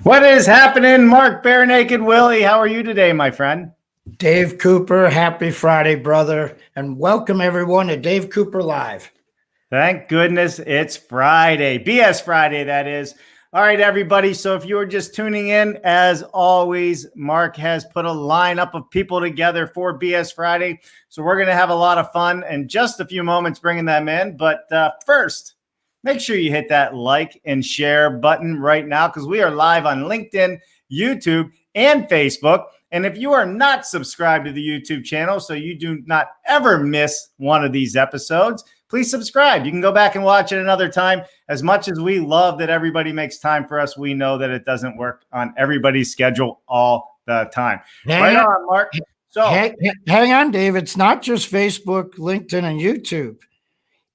What is happening, Mark Bare Naked Willie? How are you today, my friend? Dave Cooper, happy Friday, brother, and welcome everyone to Dave Cooper Live. Thank goodness it's Friday. BS Friday, that is. All right, everybody. So if you were just tuning in, as always, Mark has put a lineup of people together for BS Friday. So we're going to have a lot of fun in just a few moments bringing them in. But first, make sure you hit that like and share button right now because we are live on LinkedIn, YouTube, and Facebook. And if you are not subscribed to the YouTube channel so you do not ever miss one of these episodes, please subscribe. You can go back and watch it another time. As much as we love that everybody makes time for us, we know that it doesn't work on everybody's schedule all the time. Right on, Mark. So hang on, Dave. It's not just Facebook, LinkedIn, and YouTube.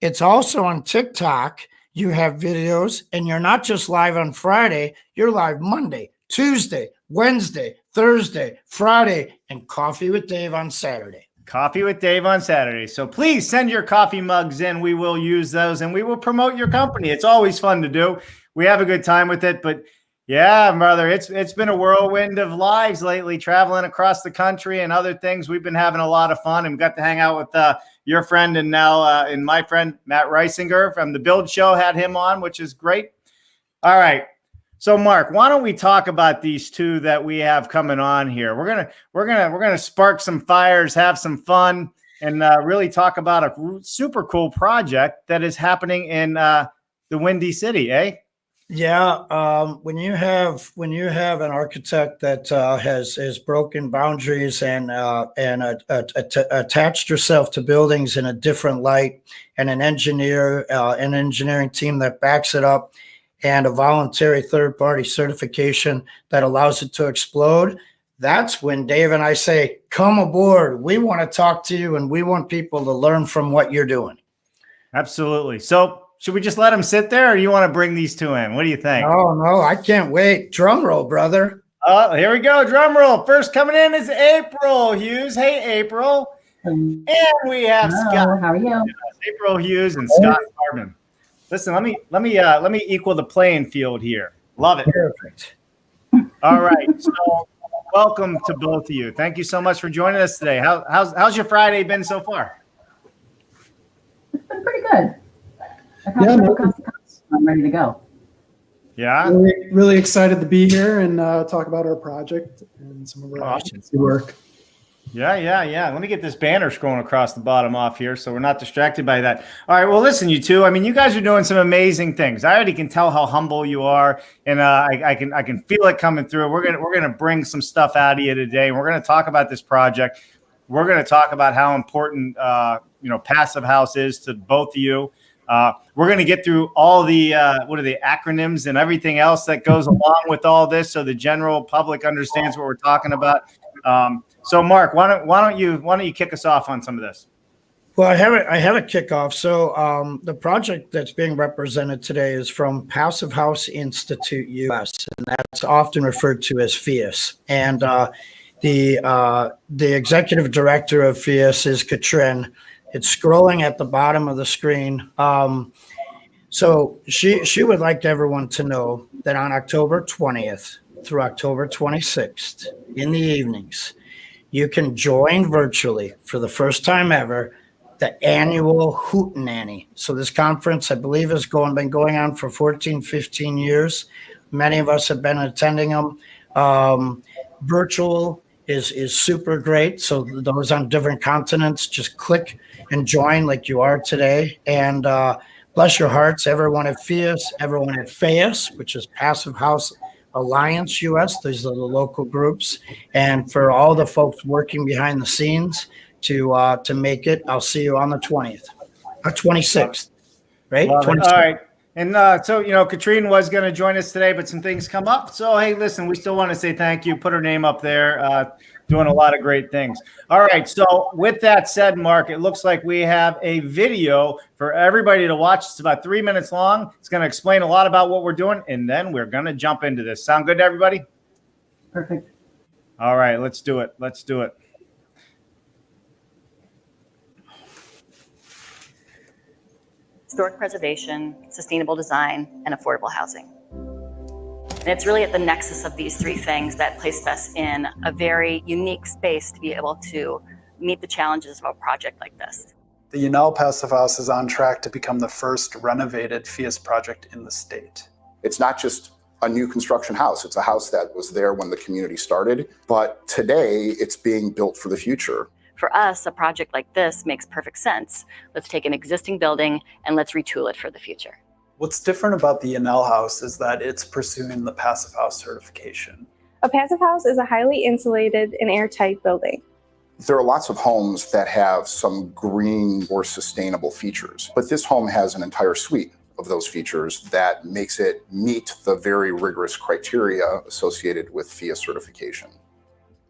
It's also on TikTok. You have videos, and you're not just live on Friday. You're live Monday, Tuesday, Wednesday, Thursday, Friday, and Coffee with Dave on Saturday. Coffee with Dave on Saturday. So please send your coffee mugs in. We will use those and we will promote your company. It's always fun to do. We have a good time with it. But yeah, brother, it's been a whirlwind of lives lately, traveling across the country and other things. We've been having a lot of fun and got to hang out with your friend and now and my friend, Matt Reisinger from the Build Show, had him on, which is great. All right. So Mark, why don't we talk about these two that we have coming on here? We're gonna spark some fires, have some fun, and really talk about a super cool project that is happening in the Windy City, eh? Yeah, when you have an architect that has broken boundaries and attached yourself to buildings in a different light, and an engineering team that backs it up, and a voluntary third-party certification that allows it to explode, that's when Dave and I say, come aboard. We want to talk to you, and we want people to learn from what you're doing. Absolutely. So should we just let them sit there, or you want to bring these two in? What do you think? Oh, no, I can't wait. Drum roll, brother. Oh, here we go. Drum roll. First coming in is April Hughes. Hey, April. And we have Scott. How are you? April Hughes and Scott Farbman. Listen, let me equal the playing field here. Love it. Perfect. All right. So welcome to both of you. Thank you so much for joining us today. How's your Friday been so far? It's been pretty good. I'm ready to go. Yeah. Really excited to be here and talk about our project and some of our work. Yeah. Let me get this banner scrolling across the bottom off here so we're not distracted by that. All right. Well, listen, you two. I mean, you guys are doing some amazing things. I already can tell how humble you are, and I can feel it coming through. We're gonna bring some stuff out of you today. We're gonna talk about this project. We're gonna talk about how important Passive House is to both of you. We're going to get through all the what are the acronyms and everything else that goes along with all this, so the general public understands what we're talking about. So, Mark, why don't you kick us off on some of this? Well, I have a kickoff. So, the project that's being represented today is from Passive House Institute US, and that's often referred to as PHIUS. And the executive director of PHIUS is Katrin. It's scrolling at the bottom of the screen. So she would like everyone to know that on October 20th through October 26th in the evenings, you can join virtually for the first time ever the annual HOOTENANNY. So this conference, I believe, has been going on for 14, 15 years. Many of us have been attending them. Virtual is super great. So those on different continents, just click and join like you are today. And bless your hearts, everyone at PHIUS, everyone at PHIUS, which is Passive House Alliance US. These are the local groups. And for all the folks working behind the scenes to make it, I'll see you on the 20th, 26th, right? 26th. All right. And so, Katrin was going to join us today, but some things come up. So, hey, listen, we still want to say thank you. Put her name up there, doing a lot of great things. All right. So with that said, Mark, it looks like we have a video for everybody to watch. It's about 3 minutes long. It's going to explain a lot about what we're doing, and then we're going to jump into this. Sound good to everybody? Perfect. All right. Let's do it. Historic preservation, sustainable design, and affordable housing. And it's really at the nexus of these three things that place us in a very unique space to be able to meet the challenges of a project like this. The YANNELL Passive House is on track to become the first renovated PHIUS project in the state. It's not just a new construction house. It's a house that was there when the community started, but today it's being built for the future. For us, a project like this makes perfect sense. Let's take an existing building and let's retool it for the future. What's different about the YANNELL house is that it's pursuing the Passive House certification. A passive house is a highly insulated and airtight building. There are lots of homes that have some green or sustainable features, but this home has an entire suite of those features that makes it meet the very rigorous criteria associated with PHIUS certification.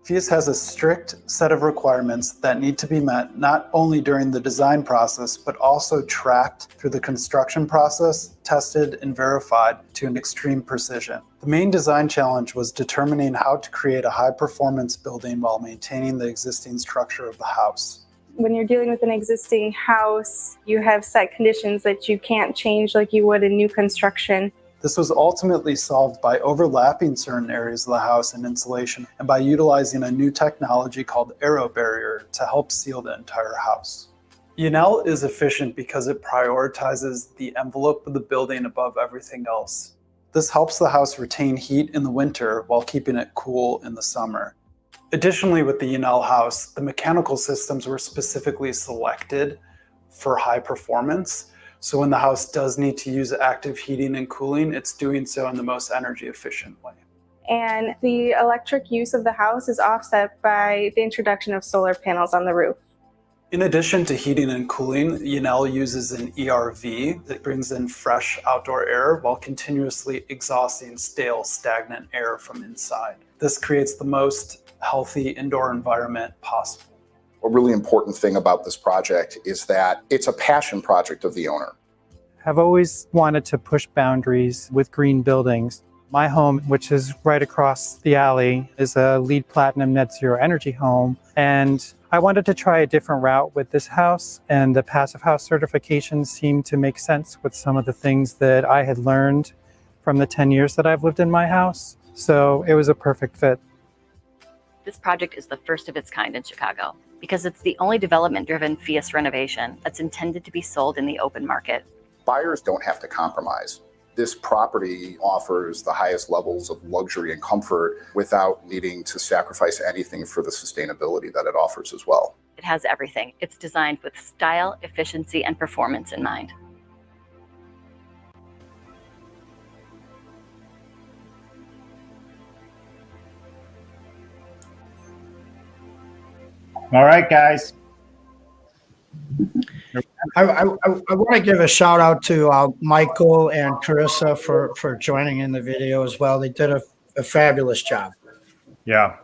PHIUS has a strict set of requirements that need to be met not only during the design process, but also tracked through the construction process, tested and verified to an extreme precision. The main design challenge was determining how to create a high-performance building while maintaining the existing structure of the house. When you're dealing with an existing house, you have set conditions that you can't change like you would in new construction. This was ultimately solved by overlapping certain areas of the house in insulation and by utilizing a new technology called aero barrier to help seal the entire house. YANNELL is efficient because it prioritizes the envelope of the building above everything else. This helps the house retain heat in the winter while keeping it cool in the summer. Additionally, with the YANNELL house, the mechanical systems were specifically selected for high performance. So when the house does need to use active heating and cooling, it's doing so in the most energy efficient way. And the electric use of the house is offset by the introduction of solar panels on the roof. In addition to heating and cooling, YANNELL uses an ERV that brings in fresh outdoor air while continuously exhausting stale, stagnant air from inside. This creates the most healthy indoor environment possible. A really important thing about this project is that it's a passion project of the owner. I've always wanted to push boundaries with green buildings. My home, which is right across the alley, is a LEED Platinum Net Zero Energy home. And I wanted to try a different route with this house, and the Passive House certification seemed to make sense with some of the things that I had learned from the 10 years that I've lived in my house. So it was a perfect fit. This project is the first of its kind in Chicago because it's the only development-driven PHIUS renovation that's intended to be sold in the open market. Buyers don't have to compromise. This property offers the highest levels of luxury and comfort without needing to sacrifice anything for the sustainability that it offers as well. It has everything. It's designed with style, efficiency, and performance in mind. All right, guys. I want to give a shout out to Michael and Carissa for joining in the video as well. They did a fabulous job. Yeah,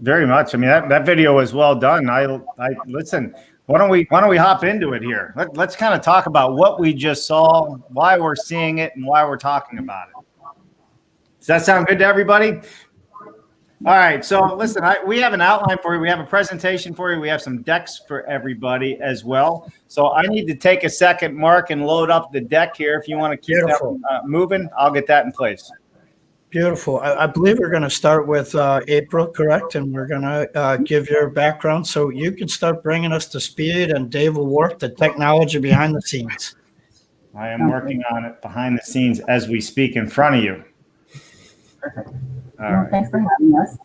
very much. I mean, that video was well done. I listen. Why don't we hop into it here? Let's kind of talk about what we just saw, why we're seeing it, and why we're talking about it. Does that sound good to everybody? All right, so listen, we have an outline for you. We have a presentation for you. We have some decks for everybody as well. So I need to take a second, Mark, and load up the deck here. If you want to keep that moving, I'll get that in place. Beautiful. I believe we're going to start with April, correct? And we're going to give your background so you can start bringing us to speed, and Dave will work the technology behind the scenes. I am working on it behind the scenes as we speak in front of you. Perfect. Well, thanks for having us.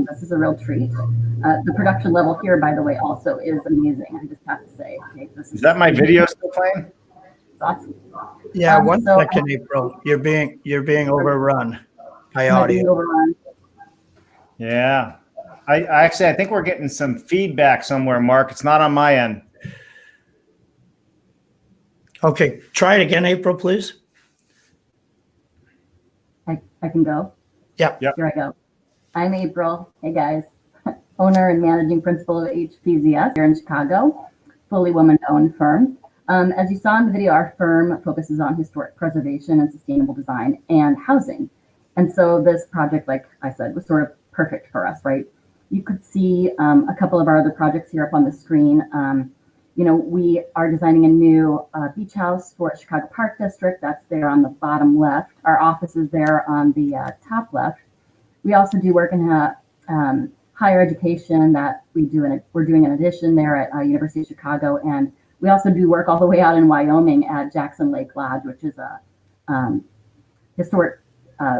This is a real treat. The production level here, by the way, also is amazing. I just have to say. Is that my video still playing? It's awesome. Yeah, one second, April. You're being overrun by audio. Overrun. Yeah. I think we're getting some feedback somewhere, Mark. It's not on my end. Okay, try it again, April, please. I can go. Yep. Here I go. I'm April. Hey guys, owner and managing principal of PHIUS here in Chicago, fully woman-owned firm. As you saw in the video, our firm focuses on historic preservation and sustainable design and housing. And so this project, like I said, was sort of perfect for us, right? You could see a couple of our other projects here up on the screen. we are designing a new beach house for Chicago Park District. That's there on the bottom left. Our office is there on the top left. We also do work in higher education that we're doing an addition there at University of Chicago. And we also do work all the way out in Wyoming at Jackson Lake Lodge, which is a historic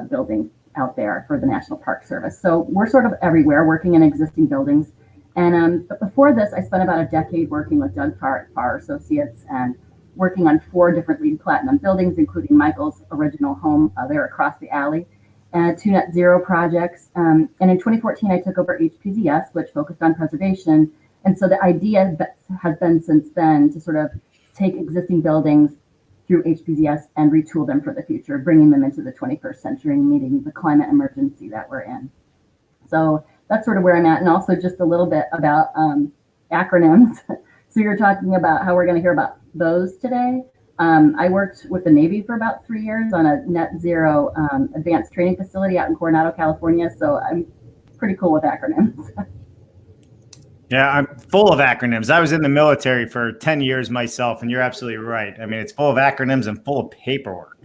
building out there for the National Park Service. So we're sort of everywhere working in existing buildings. And but before this, I spent about a decade working with Doug Farr Associates and working on 4 different LEED Platinum buildings, including Michael's original home there across the alley, and 2 net zero projects. And in 2014, I took over HPZS, which focused on preservation. And so the idea has been since then to sort of take existing buildings through HPZS and retool them for the future, bringing them into the 21st century and meeting the climate emergency that we're in. So that's sort of where I'm at. And also just a little bit about acronyms. So you're talking about how we're going to hear about those today. I worked with the Navy for about 3 years on a net zero advanced training facility out in Coronado, California. So I'm pretty cool with acronyms. Yeah, I'm full of acronyms. I was in the military for 10 years myself, and you're absolutely right. I mean, it's full of acronyms and full of paperwork.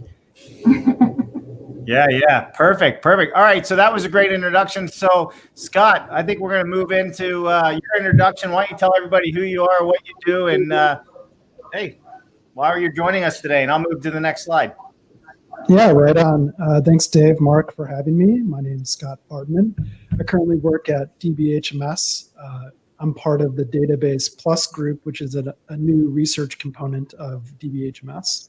Yeah. Perfect. All right, so that was a great introduction. So, Scott, I think we're going to move into your introduction. Why don't you tell everybody who you are, what you do, and hey, why are you joining us today? And I'll move to the next slide. Yeah, right on. Thanks, Dave, Mark, for having me. My name is Scott Farbman. I currently work at DBHMS. I'm part of the Database Plus group, which is a new research component of DBHMS.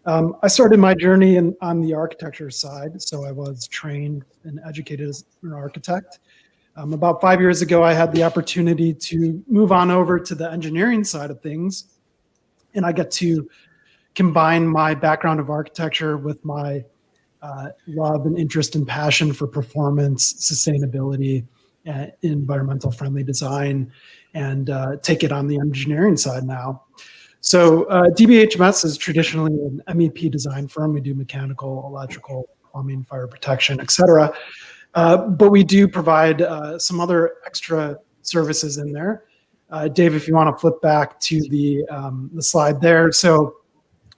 I started my journey on the architecture side, so I was trained and educated as an architect. About 5 years ago, I had the opportunity to move on over to the engineering side of things, and I get to combine my background of architecture with my love and interest and passion for performance, sustainability, environmental friendly design, and take it on the engineering side now. So DBHMS is traditionally an MEP design firm. We do mechanical, electrical, plumbing, fire protection, et cetera. But we do provide some other extra services in there. Dave, if you want to flip back to the slide there. So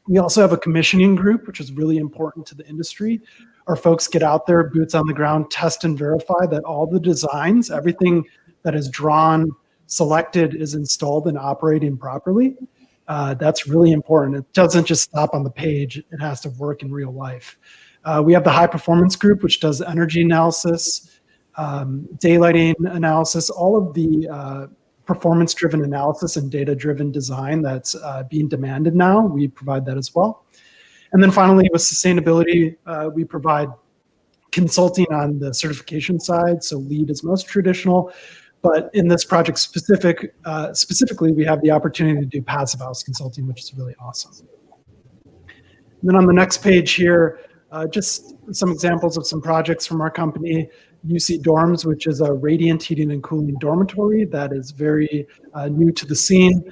we also have a commissioning group, which is really important to the industry. Our folks get out there, boots on the ground, test and verify that all the designs, everything that is drawn, selected, is installed and operating properly. That's really important. It doesn't just stop on the page. It has to work in real life. We have the high performance group, which does energy analysis, daylighting analysis, all of the performance-driven analysis and data-driven design that's being demanded now. We provide that as well. And then finally, with sustainability, we provide consulting on the certification side. So LEED is most traditional, but in this project specifically, we have the opportunity to do passive house consulting, which is really awesome. And then on the next page here, just some examples of some projects from our company. UC Dorms, which is a radiant heating and cooling dormitory that is very new to the scene.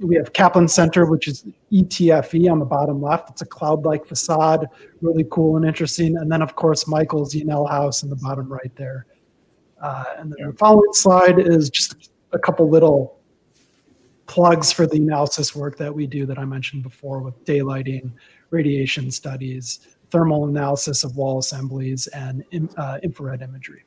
We have Kaplan Center, which is ETFE on the bottom left. It's a cloud-like facade, really cool and interesting. And then, of course, Michael's YANNELL house in the bottom right there. And then the following slide is just a couple little plugs for the analysis work that we do that I mentioned before with daylighting, radiation studies, thermal analysis of wall assemblies, and infrared imagery.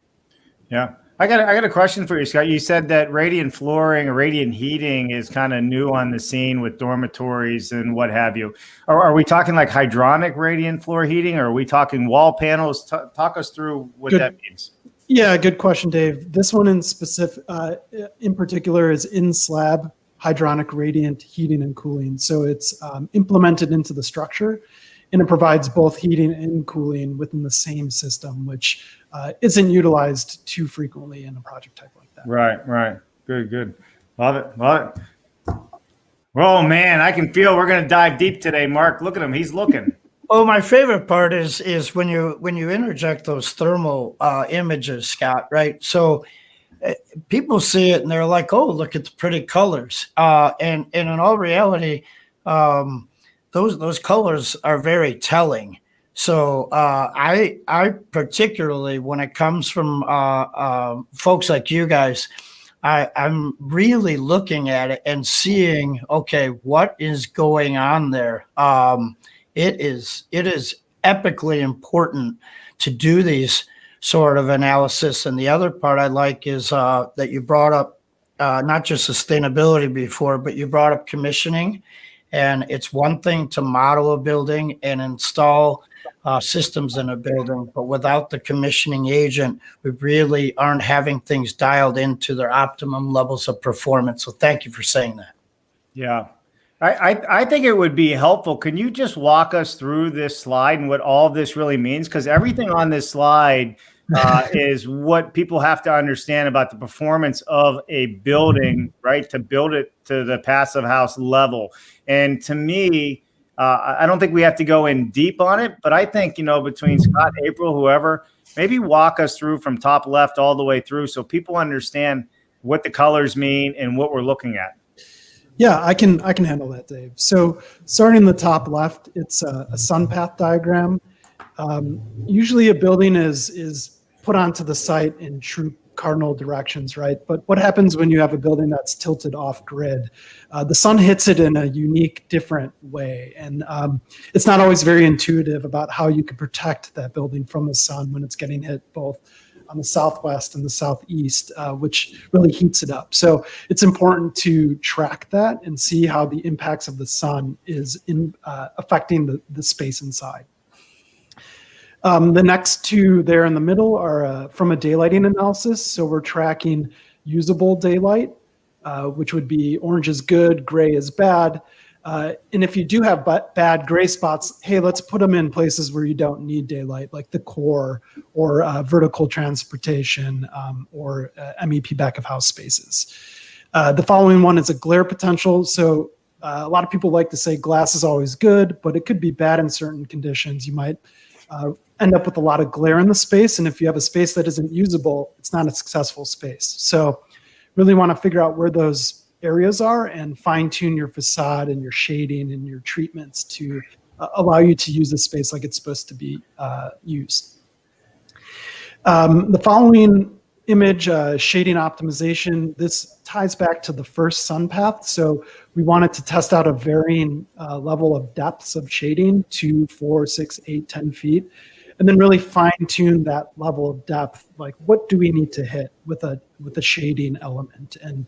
Yeah. I got a question for you, Scott. You said that radiant flooring or radiant heating is kind of new on the scene with dormitories and what have you. Are we talking like hydronic radiant floor heating, or are we talking wall panels? Talk us through what that means. Yeah, good question, Dave. This one in particular is in slab hydronic radiant heating and cooling. So it's implemented into the structure, and it provides both heating and cooling within the same system, which isn't utilized too frequently in a project type like that. Right. Good. Love it. Oh, man, I can feel we're going to dive deep today, Mark. Look at him. He's looking. Oh, my favorite part is when you interject those thermal images, Scott, right? So people see it and they're like, oh, look at the pretty colors. And in all reality, those colors are very telling. So I particularly, when it comes from folks like you guys, I'm really looking at it and seeing, okay, what is going on there? It is epically important to do these sort of analysis. And the other part I like is that you brought up not just sustainability before, but you brought up commissioning. And it's one thing to model a building and install systems in a building, but without the commissioning agent, we really aren't having things dialed into their optimum levels of performance. So thank you for saying that. Yeah. I think it would be helpful. Can you just walk us through this slide and what all of this really means? Because everything on this slide is what people have to understand about the performance of a building, right? To build it to the passive house level. And to me, I don't think we have to go in deep on it, but I think, between Scott, April, whoever, maybe walk us through from top left all the way through so people understand what the colors mean and what we're looking at. Yeah, I can handle that, Dave. So starting in the top left, it's a sun path diagram. Usually a building is put onto the site in true cardinal directions, right? But what happens when you have a building that's tilted off grid? The sun hits it in a unique, different way. And it's not always very intuitive about how you can protect that building from the sun when it's getting hit both on the southwest and the southeast, which really heats it up. So it's important to track that and see how the impacts of the sun is affecting the space inside. The next two there in the middle are from a daylighting analysis. So we're tracking usable daylight, which would be orange is good, gray is bad. And if you do have bad gray spots, hey, let's put them in places where you don't need daylight, like the core or vertical transportation or MEP back of house spaces. The following one is a glare potential. So a lot of people like to say glass is always good, but it could be bad in certain conditions. You might end up with a lot of glare in the space. And if you have a space that isn't usable, it's not a successful space. So really want to figure out where those areas are and fine tune your facade and your shading and your treatments to allow you to use the space like it's supposed to be used. The following image, shading optimization, this ties back to the first sun path. So we wanted to test out a varying level of depths of shading, 2, 4, 6, 8, 10 feet, and then really fine tune that level of depth. Like, what do we need to hit with a shading element, and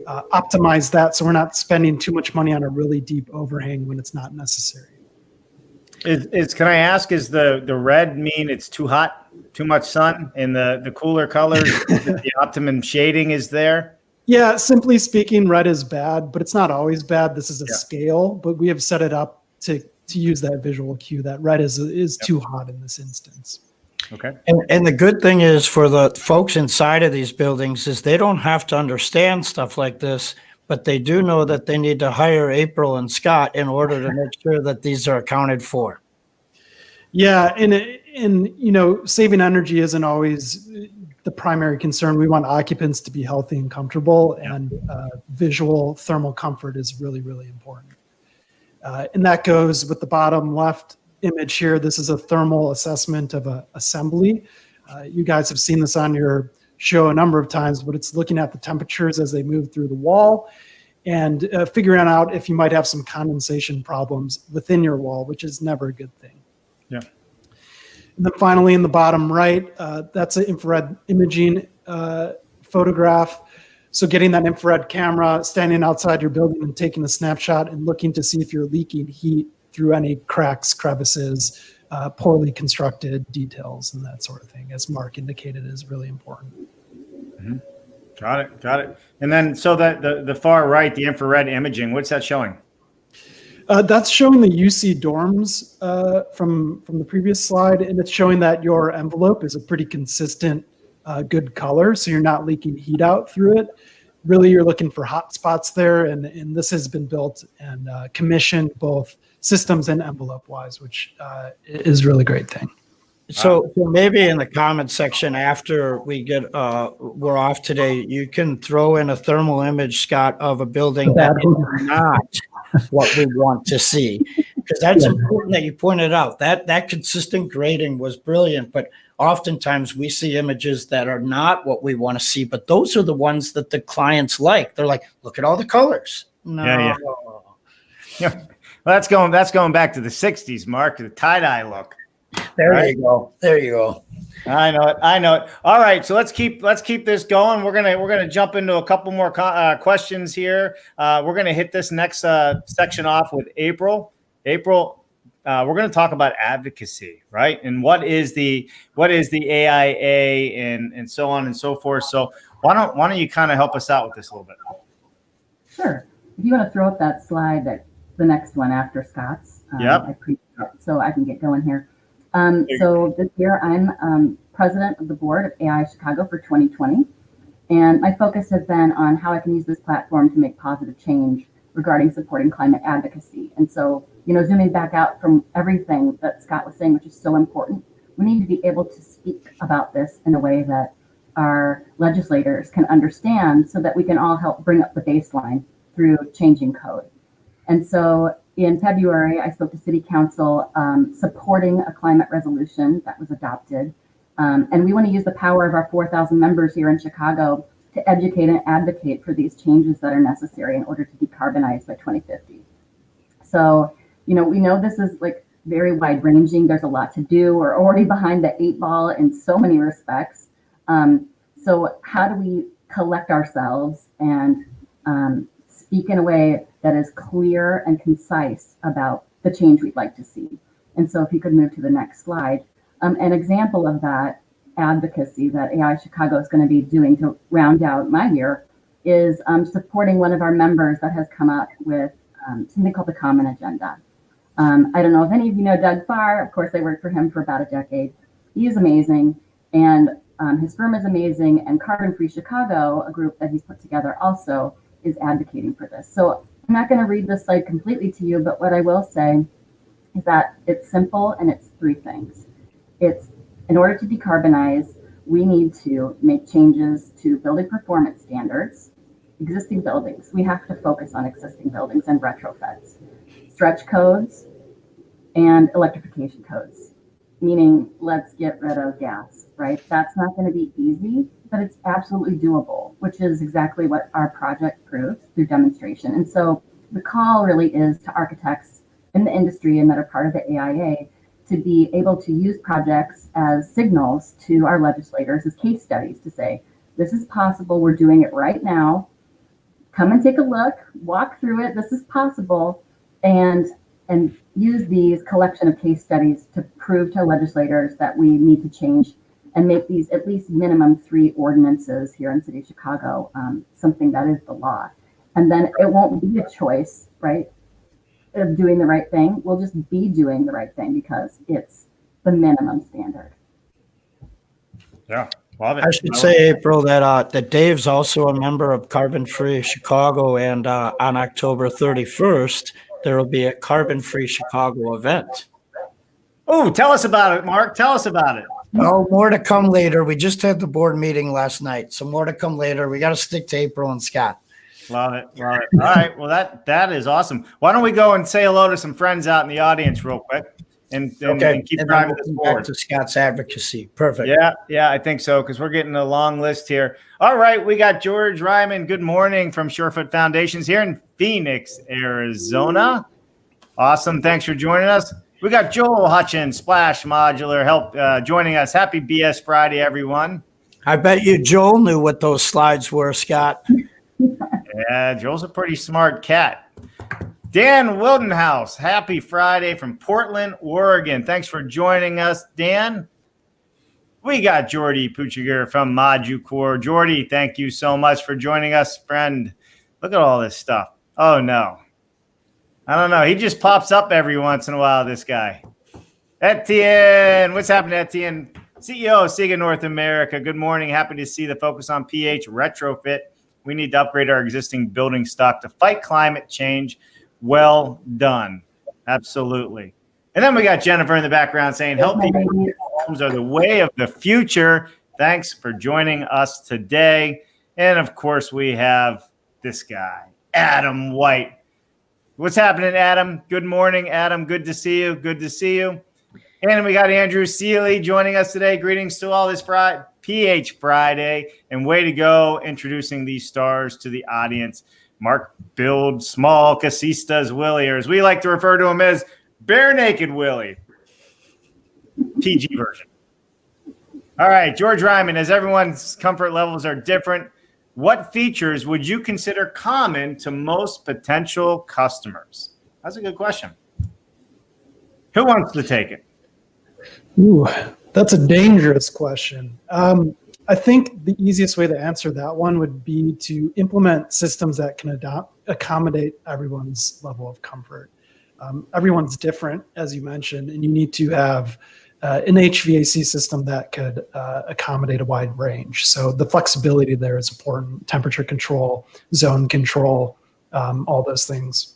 optimize that so we're not spending too much money on a really deep overhang when it's not necessary. Can I ask, is the red mean it's too hot, too much sun, and the cooler colors, the optimum shading is there? Yeah, simply speaking, red is bad, but it's not always bad. This is a scale, but we have set it up to use that visual cue that red is too hot in this instance. Okay. And the good thing is for the folks inside of these buildings is they don't have to understand stuff like this, but they do know that they need to hire April and Scott in order to make sure that these are accounted for. Yeah, and saving energy isn't always the primary concern. We want occupants to be healthy and comfortable, and visual thermal comfort is really, really important. And that goes with the bottom left image here. This is a thermal assessment of an assembly. You guys have seen this on your show a number of times, but it's looking at the temperatures as they move through the wall and figuring out if you might have some condensation problems within your wall, which is never a good thing. Yeah. And then finally in the bottom right, that's an infrared imaging photograph. So getting that infrared camera, standing outside your building and taking a snapshot and looking to see if you're leaking heat through any cracks, crevices, poorly constructed details, and that sort of thing, as Mark indicated, is really important. Mm-hmm. Got it. And then, so that the far right, the infrared imaging, what's that showing? That's showing the UC dorms from the previous slide, and it's showing that your envelope is a pretty consistent, good color, so you're not leaking heat out through it. Really, you're looking for hot spots there, and this has been built and commissioned both systems and envelope-wise, which is a really great thing. So maybe in the comment section after we get we're off today, you can throw in a thermal image, Scott, of a building that is not what we want to see, because that's important that you pointed out. That consistent grading was brilliant, but oftentimes we see images that are not what we want to see, but those are the ones that the clients like. They're like, look at all the colors. No. Yeah. Yeah. Well, that's going back to the 60s, Mark, the tie-dye look. There Right? you go. There you go. I know it. All right, so let's keep this going. We're gonna jump into a couple more questions here. We're gonna hit this next section off with April. April, we're gonna talk about advocacy, right? And what is the AIA and so on and so forth. So why don't you kind of help us out with this a little bit? Sure. If you want to throw up that slide, the next one after Scott's, Yep. I appreciate it, so I can get going here. So this year I'm president of the board of AI Chicago for 2020. And my focus has been on how I can use this platform to make positive change regarding supporting climate advocacy. And so, zooming back out from everything that Scott was saying, which is so important, we need to be able to speak about this in a way that our legislators can understand so that we can all help bring up the baseline through changing code. And so in February, I spoke to City Council supporting a climate resolution that was adopted. And we want to use the power of our 4,000 members here in Chicago to educate and advocate for these changes that are necessary in order to decarbonize by 2050. So, we know this is like very wide ranging. There's a lot to do. We're already behind the 8 ball in so many respects. So how do we collect ourselves and speak in a way that is clear and concise about the change we'd like to see? And so if you could move to the next slide. An example of that advocacy that AI Chicago is going to be doing to round out my year is supporting one of our members that has come up with something called the Common Agenda. I don't know if any of you know Doug Farr. Of course, I worked for him for about a decade. He is amazing, and his firm is amazing, and Carbon Free Chicago, a group that he's put together also, is advocating for this. So I'm not going to read this slide completely to you, but what I will say is that it's simple and it's 3 things. It's in order to decarbonize, we need to make changes to building performance standards, existing buildings. We have to focus on existing buildings and retrofits, stretch codes, and electrification codes, meaning let's get rid of gas, right? That's not going to be easy, but it's absolutely doable, which is exactly what our project proves through demonstration. And so the call really is to architects in the industry and that are part of the AIA to be able to use projects as signals to our legislators as case studies to say, this is possible, we're doing it right now. Come and take a look, walk through it, this is possible, and use these collection of case studies to prove to legislators that we need to change and make these at least minimum 3 ordinances here in the city of Chicago, something that is the law. And then it won't be a choice, right, of doing the right thing. We'll just be doing the right thing because it's the minimum standard. Yeah, love it. I should say, April, that Dave's also a member of Carbon Free Chicago, and on October 31st, there will be a Carbon Free Chicago event. Oh, tell us about it, Mark. Tell us about it. Oh, more to come later. We just had the board meeting last night, so more to come later. We got to stick to April and Scott. Love it. All right. Well, that is awesome. Why don't we go and say hello to some friends out in the audience real quick and keep driving this forward. Back to Scott's advocacy. Perfect. Yeah, I think so, because we're getting a long list here. All right, we got George Ryman. Good morning from Surefoot Foundations here in Phoenix, Arizona. Awesome. Thanks for joining us. We got Joel Hutchins, Splash Modular, joining us. Happy BS Friday, everyone. I bet you Joel knew what those slides were, Scott. Yeah, Joel's a pretty smart cat. Dan Wildenhouse, happy Friday from Portland, Oregon. Thanks for joining us, Dan. We got Jordy Puchiger from ModuCore. Jordy, thank you so much for joining us, friend. Look at all this stuff. Oh, no. I don't know. He just pops up every once in a while, this guy. Etienne, what's happening, Etienne? CEO of SIGA North America. Good morning. Happy to see the focus on PH retrofit. We need to upgrade our existing building stock to fight climate change. Well done. Absolutely. And then we got Jennifer in the background saying healthy homes are the way of the future. Thanks for joining us today. And of course, we have this guy, Adam White. What's happening, Adam? Good morning, Adam. Good to see you. Good to see you. And we got Andrew Seeley joining us today. Greetings to all this PH Friday. And way to go introducing these stars to the audience. Mark Build Small CASITAS Willie, or as we like to refer to him as Bare Naked Willie. PG version. All right, George Ryman, as everyone's comfort levels are different, what features would you consider common to most potential customers? That's a good question. Who wants to take it? Ooh, that's a dangerous question. I think the easiest way to answer that one would be to implement systems that can accommodate everyone's level of comfort. Everyone's different, as you mentioned, and you need to have an HVAC system that could accommodate a wide range. So the flexibility there is important. Temperature control, zone control, all those things.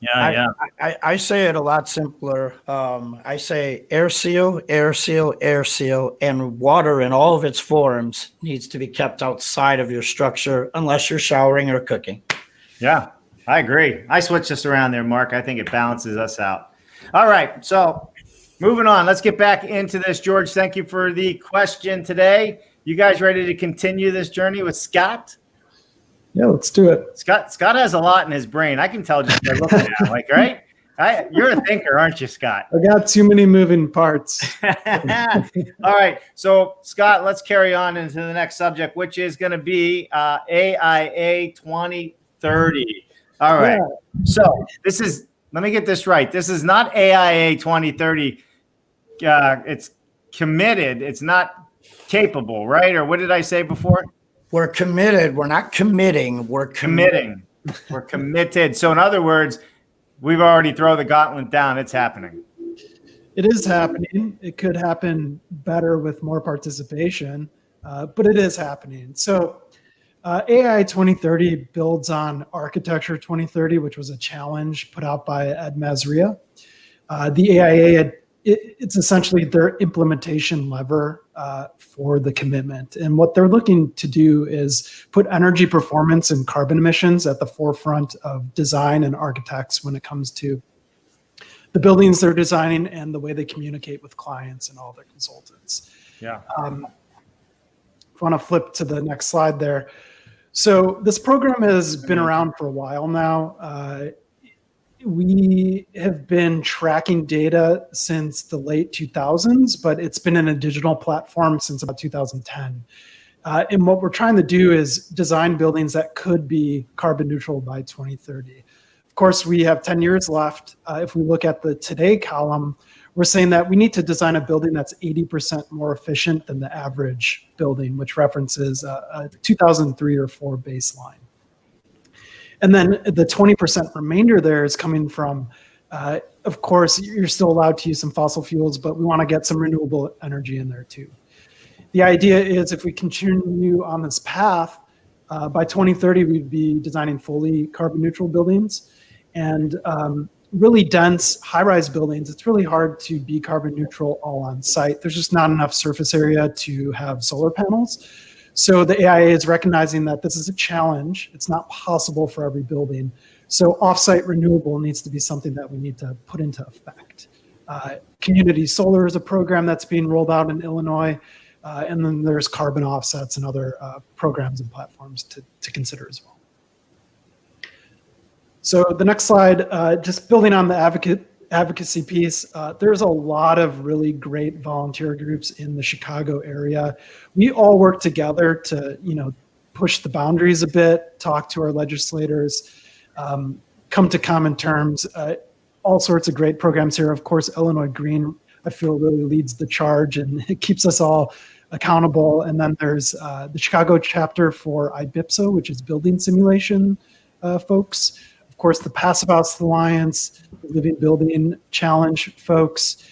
Yeah. I say it a lot simpler. I say air seal, air seal, air seal, and water in all of its forms needs to be kept outside of your structure unless you're showering or cooking. Yeah, I agree. I switched this around there, Mark. I think it balances us out. All right, so moving on. Let's get back into this. George, thank you for the question today. You guys ready to continue this journey with Scott? Yeah, let's do it. Scott has a lot in his brain. I can tell just by looking at him. Like, right? You're a thinker, aren't you, Scott? I got too many moving parts. All right. So, Scott, let's carry on into the next subject, which is going to be AIA 2030. All right. Yeah. So this is, let me get this right. This is not AIA 2030. It's committed. It's not capable, right? Or what did I say before? We're committed. We're not committing. We're committing. We're committed. So in other words, we've already thrown the gauntlet down. It's happening. It is happening. It could happen better with more participation, but it is happening. So AI 2030 builds on Architecture 2030, which was a challenge put out by Ed Masria. The AIA, it's essentially their implementation lever for the commitment. And what they're looking to do is put energy performance and carbon emissions at the forefront of design and architects when it comes to the buildings they're designing and the way they communicate with clients and all their consultants. Yeah. If you want to flip to the next slide there. So this program has been around for a while now. We have been tracking data since the late 2000s, but it's been in a digital platform since about 2010. And what we're trying to do is design buildings that could be carbon neutral by 2030. Of course, we have 10 years left. If we look at the today column, we're saying that we need to design a building that's 80% more efficient than the average building, which references a 2003 or 4 baseline. And then the 20% remainder there is coming from, of course, you're still allowed to use some fossil fuels, but we want to get some renewable energy in there too. The idea is if we continue on this path, by 2030, we'd be designing fully carbon neutral buildings and really dense high-rise buildings. It's really hard to be carbon neutral all on site. There's just not enough surface area to have solar panels. So the AIA is recognizing that this is a challenge. It's not possible for every building. So offsite renewable needs to be something that we need to put into effect. Community solar is a program that's being rolled out in Illinois. And then there's carbon offsets and other programs and platforms to consider as well. So the next slide, just building on the advocacy piece, there's a lot of really great volunteer groups in the Chicago area. We all work together to, push the boundaries a bit, talk to our legislators, come to common terms. All sorts of great programs here. Of course, Illinois Green, I feel, really leads the charge and it keeps us all accountable. And then there's the Chicago chapter for IBIPSA, which is building simulation folks. Of course, the Passive House Alliance, the Living Building Challenge folks,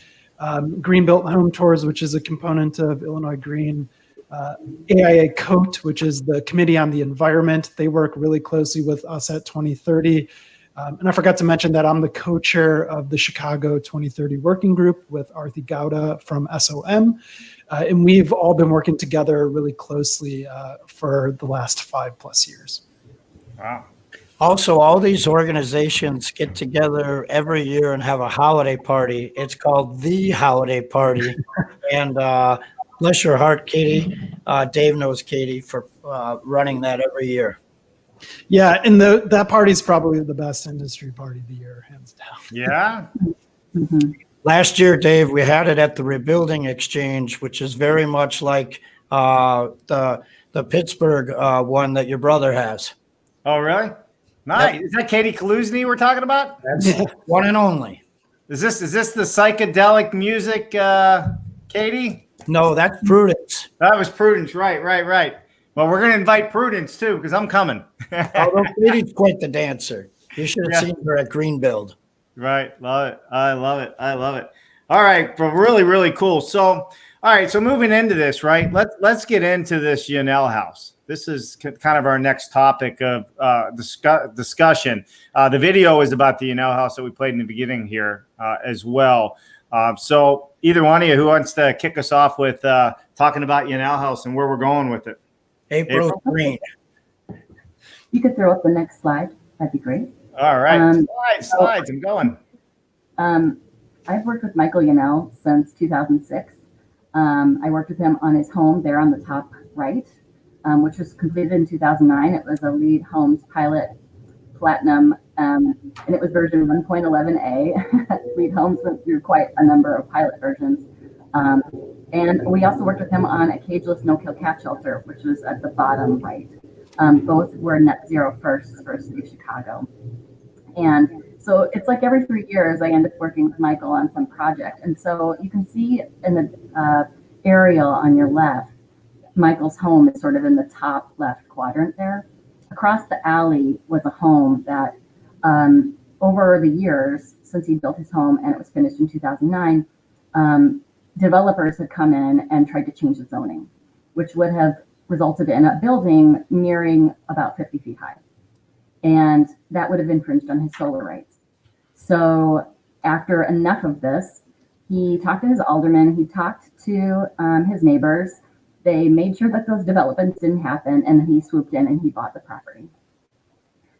Green Built Home Tours, which is a component of Illinois Green, AIA COAT, which is the Committee on the Environment. They work really closely with us at 2030. And I forgot to mention that I'm the co-chair of the Chicago 2030 Working Group with Arthi Gowda from SOM. And we've all been working together really closely for the last 5+ years. Wow. Also, all these organizations get together every year and have a holiday party. It's called the holiday party. And bless your heart, Katie. Dave knows Katie for running that every year. Yeah, and that party is probably the best industry party of the year, hands down. Yeah. Last year, Dave, we had it at the Rebuilding Exchange, which is very much like the Pittsburgh one that your brother has. Oh, really? Nice. Yep. Is that Katie Kaluzny we're talking about? That's one and only. Is this the psychedelic music, Katie? No, that's Prudence. That was Prudence. Right. Well, we're going to invite Prudence too, because I'm coming. Although Katie's quite the dancer. You should have seen her at Greenbuild. Right. Love it. I love it. All right. But really, really cool. So, all right. So moving into this, right, let's get into this YANNELL house. This is kind of our next topic of discussion. The video is about the YANNELL house that we played in the beginning here as well. So either one of you, who wants to kick us off with talking about YANNELL house and where we're going with it? April Green. You could throw up the next slide. That'd be great. All right. Slides. I'm going. I've worked with Michael YANNELL since 2006. I worked with him on his home there on the top right, which was completed in 2009. It was a LEED Homes Pilot Platinum, and it was version 1.11a. LEED Homes went through quite a number of pilot versions. And we also worked with him on a cageless no-kill cat shelter, which was at the bottom right. Both were net zero firsts for City of Chicago. And so it's like every 3 years, I end up working with Michael on some project. And so you can see in the aerial on your left, Michael's home is sort of in the top left quadrant there. Across the alley was a home that over the years, since he built his home and it was finished in 2009, developers had come in and tried to change the zoning, which would have resulted in a building nearing about 50 feet high. And that would have infringed on his solar rights. So after enough of this, he talked to his alderman, he talked to his neighbors. They made sure that those developments didn't happen, and then he swooped in and he bought the property.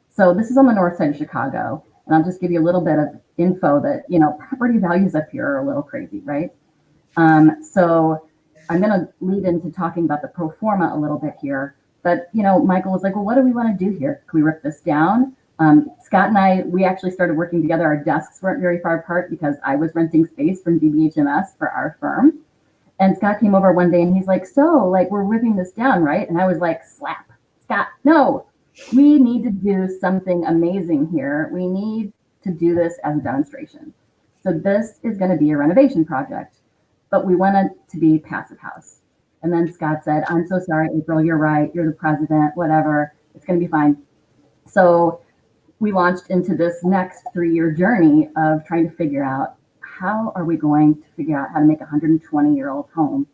So this is on the north side of Chicago. And I'll just give you a little bit of info that, property values up here are a little crazy, right? So I'm going to lead into talking about the pro forma a little bit here. But, Michael was like, well, what do we want to do here? Can we rip this down? Scott and I, we actually started working together. Our desks weren't very far apart because I was renting space from DBHMS for our firm. And Scott came over one day and he's like, so we're ripping this down, right? And I was like, slap, Scott, no, we need to do something amazing here. We need to do this as a demonstration. So this is going to be a renovation project, but we want it to be passive house. And then Scott said, I'm so sorry, April, you're right. You're the president, whatever. It's going to be fine. So we launched into this next 3-year journey of trying to figure out how are we going to figure out how to make a 120-year-old home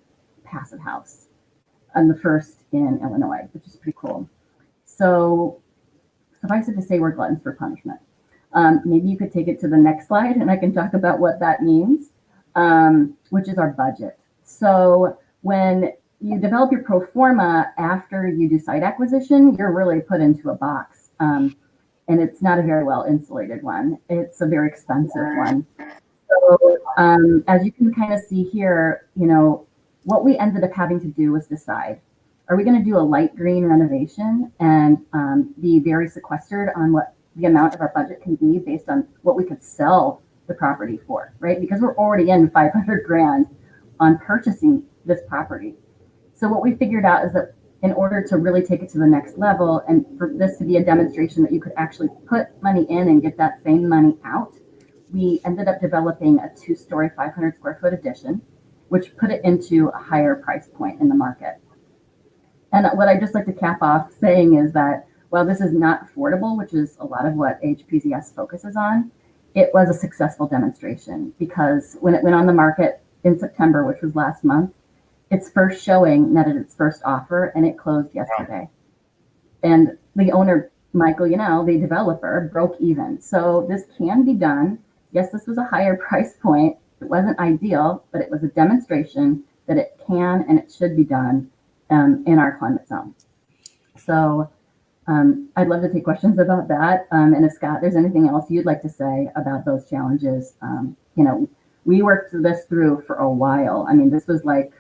passive house, and the first in Illinois, which is pretty cool. So suffice it to say, we're gluttons for punishment. Maybe you could take it to the next slide and I can talk about what that means, which is our budget. So when you develop your pro forma after you do site acquisition, you're really put into a box. And it's not a very well insulated one. It's a very expensive one. So as you can kind of see here, what we ended up having to do was decide, are we going to do a light green renovation and be very sequestered on what the amount of our budget can be based on what we could sell the property for, right? Because we're already in 500 grand on purchasing this property. So what we figured out is that in order to really take it to the next level and for this to be a demonstration that you could actually put money in and get that same money out, we ended up developing a 2-story, 500 square foot addition, which put it into a higher price point in the market. And what I just like to cap off saying is that while this is not affordable, which is a lot of what HPZS focuses on, it was a successful demonstration because when it went on the market in September, which was last month, its first showing netted its first offer and it closed yesterday. And the owner, Michael YANNELL, the developer, broke even. So this can be done. Yes, this was a higher price point. It wasn't ideal, but it was a demonstration that it can and it should be done in our climate zone. So I'd love to take questions about that. And if Scott, there's anything else you'd like to say about those challenges, we worked this through for a while. I mean, this was like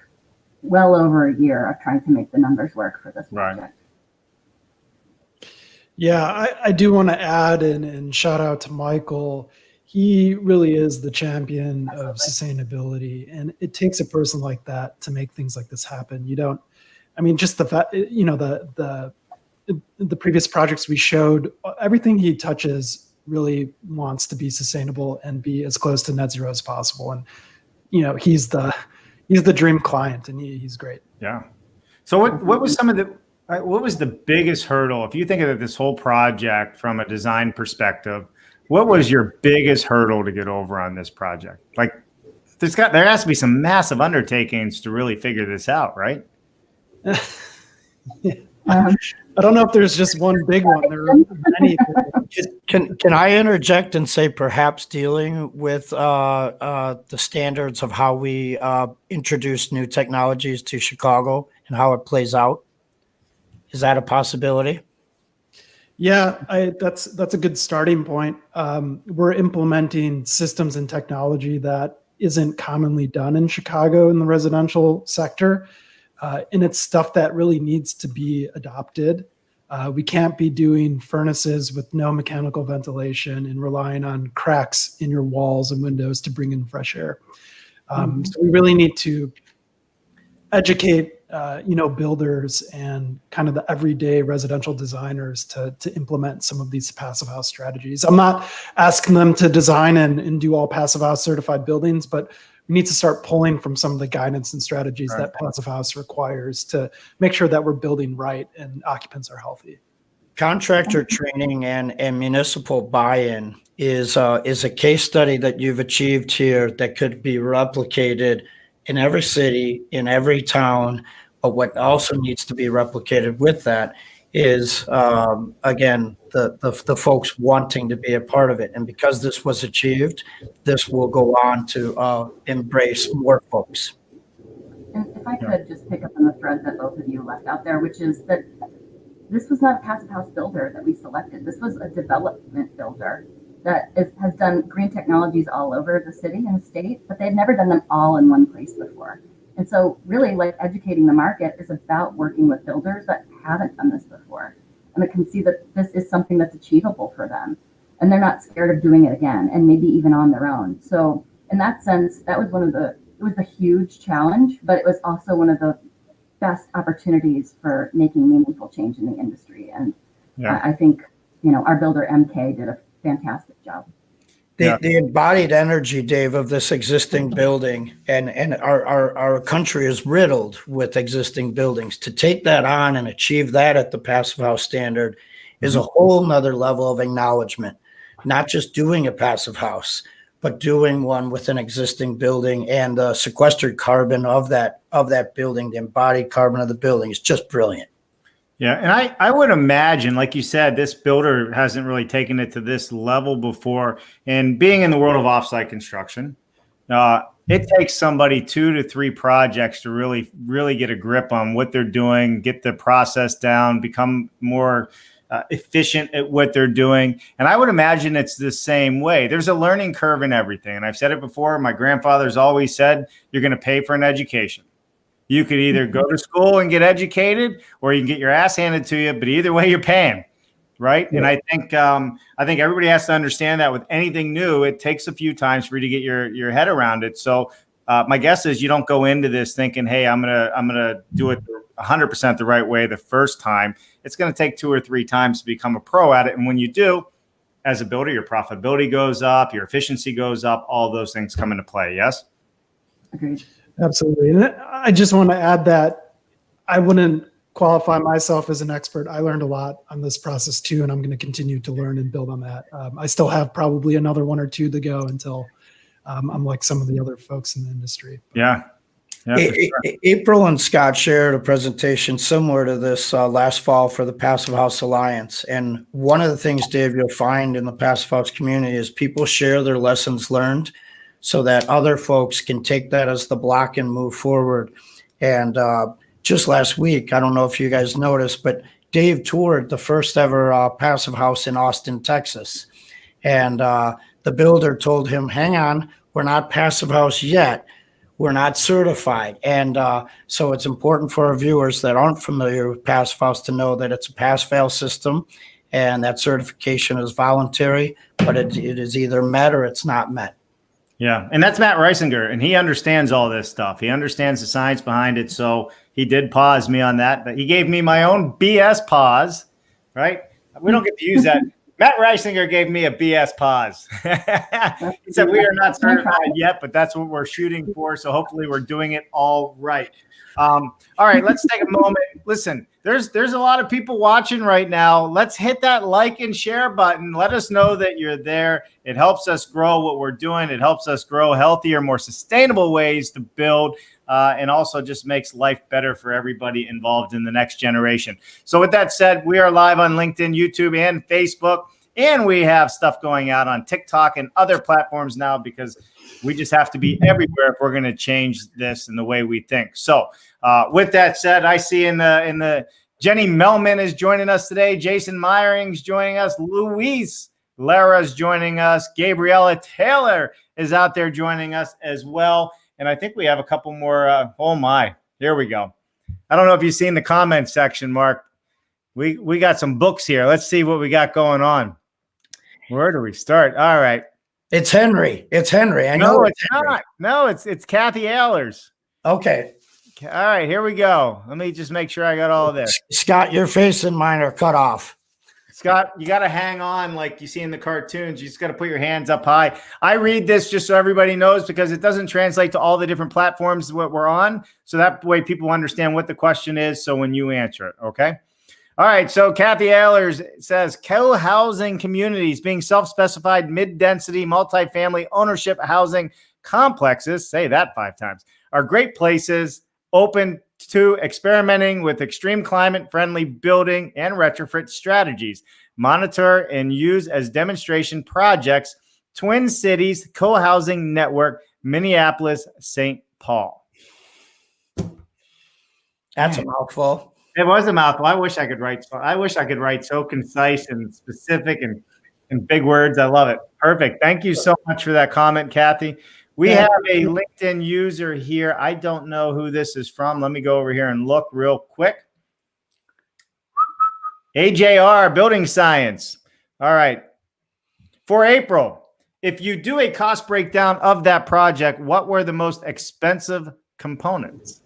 well over a year of trying to make the numbers work for this project. Right. Yeah, I do want to add and shout out to Michael. He really is the champion of sustainability, and it takes a person like that to make things like this happen. Just the fact, the previous projects we showed, everything he touches really wants to be sustainable and be as close to net zero as possible. And he's the dream client, and he's great. Yeah. So what was what was the biggest hurdle? If you think of this whole project from a design perspective, what was your biggest hurdle to get over on this project? Like, there has to be some massive undertakings to really figure this out, right? Yeah. I don't know if there's just one big one. There are many. Can I interject and say perhaps dealing with the standards of how we introduce new technologies to Chicago and how it plays out? Is that a possibility? Yeah, that's a good starting point. We're implementing systems and technology that isn't commonly done in Chicago in the residential sector. And it's stuff that really needs to be adopted. We can't be doing furnaces with no mechanical ventilation and relying on cracks in your walls and windows to bring in fresh air. So we really need to educate, builders and kind of the everyday residential designers to implement some of these passive house strategies. I'm not asking them to design and do all passive house certified buildings, but we need to start pulling from some of the guidance and strategies that passive house requires to make sure that we're building right and occupants are healthy. Contractor training and municipal buy-in is a case study that you've achieved here that could be replicated in every city, in every town. But what also needs to be replicated with that is, again, the folks wanting to be a part of it. And because this was achieved, this will go on to embrace more folks. And if I could just pick up on the thread that both of you left out there, which is that this was not a passive house builder that we selected. This was a development builder that has done green technologies all over the city and the state, but they've never done them all in one place before. And so really, like, educating the market is about working with builders that haven't done this before. And it can see that this is something that's achievable for them. And they're not scared of doing it again, and maybe even on their own. So in that sense, that was it was a huge challenge, but it was also one of the best opportunities for making meaningful change in the industry. And I think, our builder MK did a fantastic job. The embodied energy, Dave, of this existing building, and our country is riddled with existing buildings. To take that on and achieve that at the passive house standard is a whole nother level of acknowledgement. Not just doing a passive house, but doing one with an existing building, and the sequestered carbon of that building, the embodied carbon of the building is just brilliant. Yeah, and I would imagine, like you said, this builder hasn't really taken it to this level before. And being in the world of offsite construction, it takes somebody 2 to 3 projects to really get a grip on what they're doing, get the process down, become more efficient at what they're doing. And I would imagine it's the same way. There's a learning curve in everything. And I've said it before. My grandfather's always said, you're going to pay for an education. You could either go to school and get educated, or you can get your ass handed to you. But either way, you're paying, right? Yeah. And I think everybody has to understand that with anything new, it takes a few times for you to get your head around it. So my guess is you don't go into this thinking, "Hey, I'm gonna do it 100% the right way the first time." It's going to take 2 or 3 times to become a pro at it. And when you do, as a builder, your profitability goes up, your efficiency goes up. All those things come into play. Yes. Agreed. Absolutely. And I just want to add that I wouldn't qualify myself as an expert. I learned a lot on this process too, and I'm going to continue to learn and build on that. I still have probably another 1 or 2 to go until I'm like some of the other folks in the industry. Yeah. Sure. April and Scott shared a presentation similar to this last fall for the Passive House Alliance. And one of the things, Dave, you'll find in the Passive House community is people share their lessons learned, so that other folks can take that as the block and move forward. And just last week, I don't know if you guys noticed, but Dave toured the first ever passive house in Austin, Texas. And the builder told him, hang on, we're not passive house yet. We're not certified. And so it's important for our viewers that aren't familiar with passive house to know that it's a pass-fail system, and that certification is voluntary, but it is either met or it's not met. Yeah, and that's Matt Reisinger, and he understands all this stuff. He understands the science behind it, so he did pause me on that, but he gave me my own BS pause, right? We don't get to use that. Matt Reisinger gave me a BS pause. He said we are not certified yet, but that's what we're shooting for, so hopefully we're doing it all right. All right, let's take a moment. Listen, there's a lot of people watching right now. Let's hit that like and share button. Let us know that you're there. It helps us grow what we're doing. It helps us grow healthier, more sustainable ways to build, and also just makes life better for everybody involved in the next generation. So with that said, we are live on LinkedIn, YouTube, and Facebook, and we have stuff going out on TikTok and other platforms now because we just have to be everywhere if we're going to change this in the way we think. So with that said, I see in the Jenny Melman is joining us today. Jason Meyerings joining us. Luis Lara's joining us. Gabriella Taylor is out there joining us as well. And I think we have a couple more. Oh my, here we go. I don't know if you've seen the comment section, Mark. We got some books here. Let's see what we got going on. Where do we start? All right. It's Henry. It's Henry. I know no, it's not. No, it's Kathy Ehlers. Okay. All right, here we go. Let me just make sure I got all of this. Scott, your face and mine are cut off. Scott, you got to hang on like you see in the cartoons. You just got to put your hands up high. I read this just so everybody knows because it doesn't translate to all the different platforms what we're on. So that way people understand what the question is. So when you answer it, okay? All right, so Kathy Ehlers says, co-housing communities being self-specified mid-density multifamily ownership housing complexes, say that 5 times, are great places open to experimenting with extreme climate-friendly building and retrofit strategies. Monitor and use as demonstration projects, Twin Cities Co-housing Network, Minneapolis, St. Paul. That's a mouthful. It was a mouthful. I wish I could write so concise and specific and big words. I love it. Perfect. Thank you so much for that comment, Kathy. We have a LinkedIn user here. I don't know who this is from. Let me go over here and look real quick. AJR Building Science. All right. For April, if you do a cost breakdown of that project, what were the most expensive components?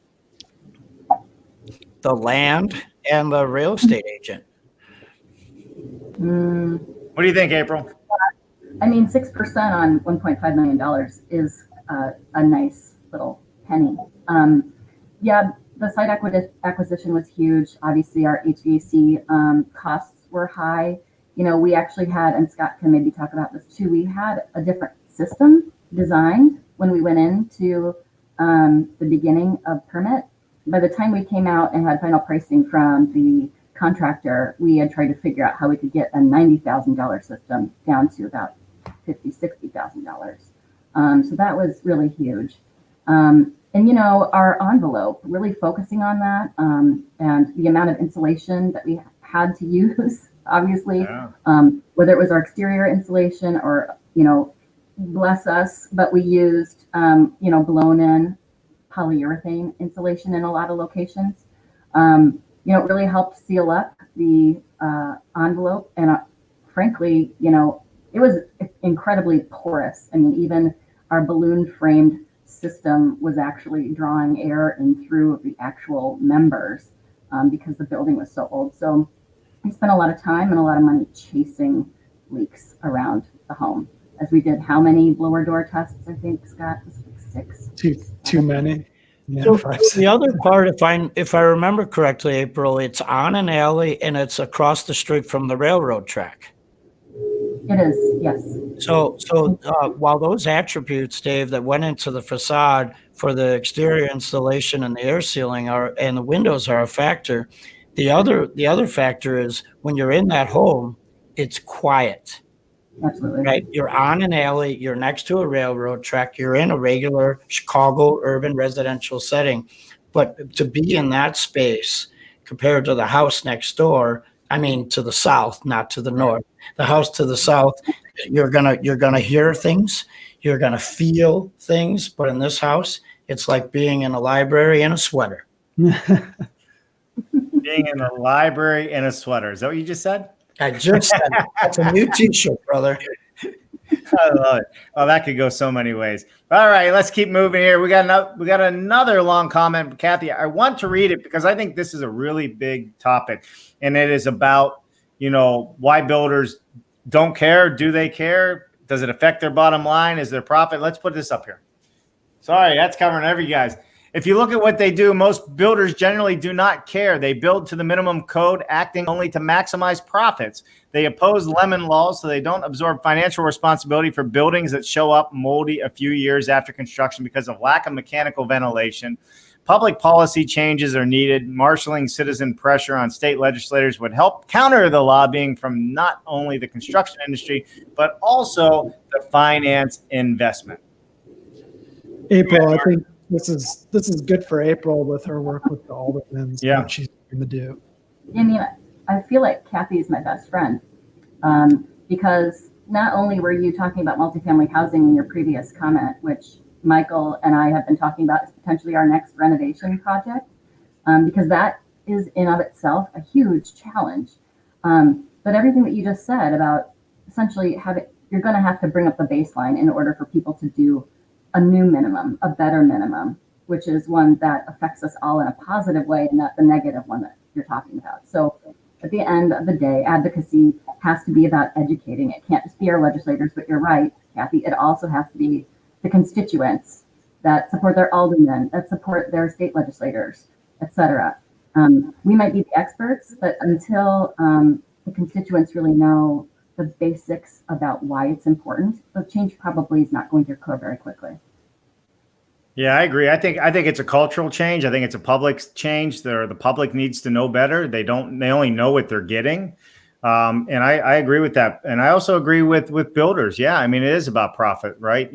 The land and the real estate agent. What do you think, April? I mean, 6% on $1.5 million is a nice little penny. Yeah, the site acquisition was huge. Obviously, our HVAC costs were high. You know, we actually had, and Scott can maybe talk about this too, we had a different system designed when we went into the beginning of permit. By the time we came out and had final pricing from the contractor, we had tried to figure out how we could get a $90,000 system down to about $50,000, $60,000. So that was really huge. And, you know, our envelope, really focusing on that and the amount of insulation that we had to use, obviously, whether it was our exterior insulation or, you know, bless us, but we used, you know, blown in polyurethane insulation in a lot of locations. You know, it really helped seal up the envelope. And frankly, you know, it was incredibly porous. I mean, even our balloon framed system was actually drawing air in through the actual members because the building was so old. So we spent a lot of time and a lot of money chasing leaks around the home. As we did how many blower door tests, I think, Scott? Was like 6? Too many. Yeah, So the other part, if I remember correctly, April, it's on an alley and it's across the street from the railroad track. It is, yes. So while those attributes, Dave, that went into the facade for the exterior installation and the air sealing and the windows are a factor, the other factor is when you're in that home, it's quiet. Absolutely. Right. You're on an alley. You're next to a railroad track. You're in a regular Chicago urban residential setting. But to be in that space compared to the house next door. I mean, to the south, not to the north. The house to the south, you're gonna hear things, you're gonna feel things. But in this house, it's like being in a library in a sweater. Being in a library in a sweater. Is that what you just said? I just said it. That's a new T-shirt, brother. I love it. Well, that could go so many ways. All right, let's keep moving here. We got another long comment, Kathy. I want to read it because I think this is a really big topic, and it is about, why builders don't care. Do they care? Does it affect their bottom line? Is their profit? Let's put this up here. Sorry, that's covering every guys. If you look at what they do, most builders generally do not care. They build to the minimum code, acting only to maximize profits. They oppose lemon laws, so they don't absorb financial responsibility for buildings that show up moldy a few years after construction because of lack of mechanical ventilation. Public policy changes are needed. Marshaling citizen pressure on state legislators would help counter the lobbying from not only the construction industry, but also the finance investment. April, I think this is good for April with her work with the aldermen. Yeah. What she's going to do. I mean, I feel like Kathy is my best friend, because not only were you talking about multifamily housing in your previous comment, which Michael and I have been talking about as potentially our next renovation project, because that is in of itself a huge challenge. But everything that you just said about essentially you're going to have to bring up the baseline in order for people to do a new minimum, a better minimum, which is one that affects us all in a positive way and not the negative one that you're talking about. So at the end of the day, advocacy has to be about educating. It can't just be our legislators, but you're right, Kathy. It also has to be the constituents that support their aldermen, that support their state legislators, etc. We might be the experts, but until the constituents really know the basics about why it's important, the change probably is not going to occur very quickly. Yeah, I agree. I think it's a cultural change. I think it's a public change. The public needs to know better. They only know what they're getting. And I agree with that. And I also agree with builders. Yeah, I mean, it is about profit, right?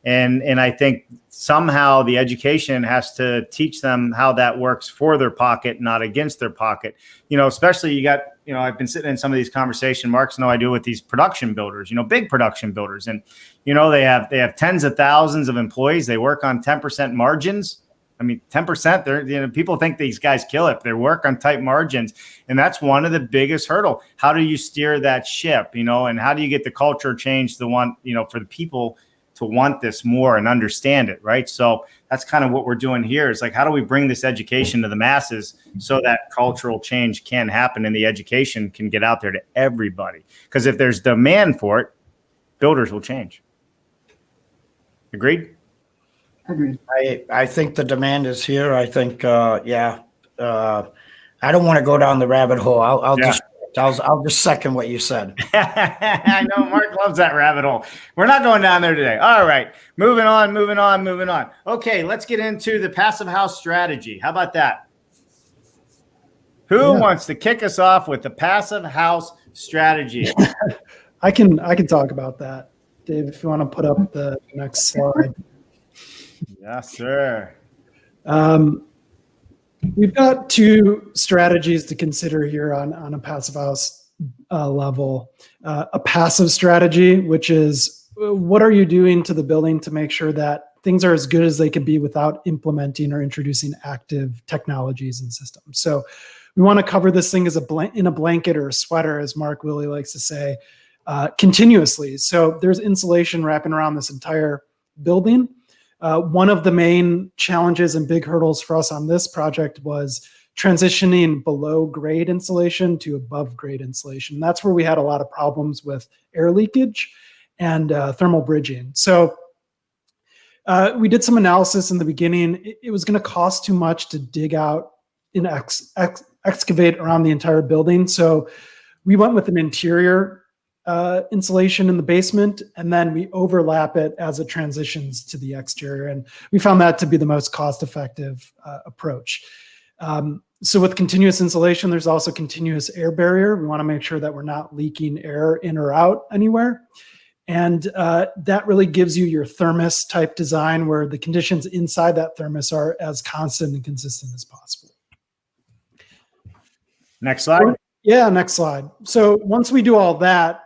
And I think somehow the education has to teach them how that works for their pocket, not against their pocket. Especially you got, I've been sitting in some of these conversations, Mark's no idea, with these production builders, big production builders. And, they have tens of thousands of employees. They work on 10% margins. I mean, 10%, people think these guys kill it. They work on tight margins. And that's one of the biggest hurdle. How do you steer that ship, and how do you get the culture change for the people to want this more and understand it, right? So that's kind of what we're doing here. Is like, how do we bring this education to the masses so that cultural change can happen and the education can get out there to everybody? Because if there's demand for it, builders will change. Agreed? Agreed. I think the demand is here. I think, I don't want to go down the rabbit hole. I'll just second what you said. I know Mark loves that rabbit hole. We're not going down there today. All right, moving on. Okay, let's get into the passive house strategy. How about that? Who wants to kick us off with the passive house strategy? I can talk about that, Dave, if you want to put up the next slide. Yes, sir. We've got two strategies to consider here on a passive house level. A passive strategy, which is what are you doing to the building to make sure that things are as good as they can be without implementing or introducing active technologies and systems. So we want to cover this thing as in a blanket or a sweater, as Mark Wille likes to say, continuously. So there's insulation wrapping around this entire building. One of the main challenges and big hurdles for us on this project was transitioning below grade insulation to above grade insulation. That's where we had a lot of problems with air leakage and thermal bridging. So we did some analysis in the beginning. It was going to cost too much to dig out and excavate around the entire building. So we went with an interior insulation in the basement, and then we overlap it as it transitions to the exterior. And we found that to be the most cost-effective approach. So with continuous insulation, there's also continuous air barrier. We want to make sure that we're not leaking air in or out anywhere. And that really gives you your thermos type design where the conditions inside that thermos are as constant and consistent as possible. Next slide. Yeah, next slide. So once we do all that,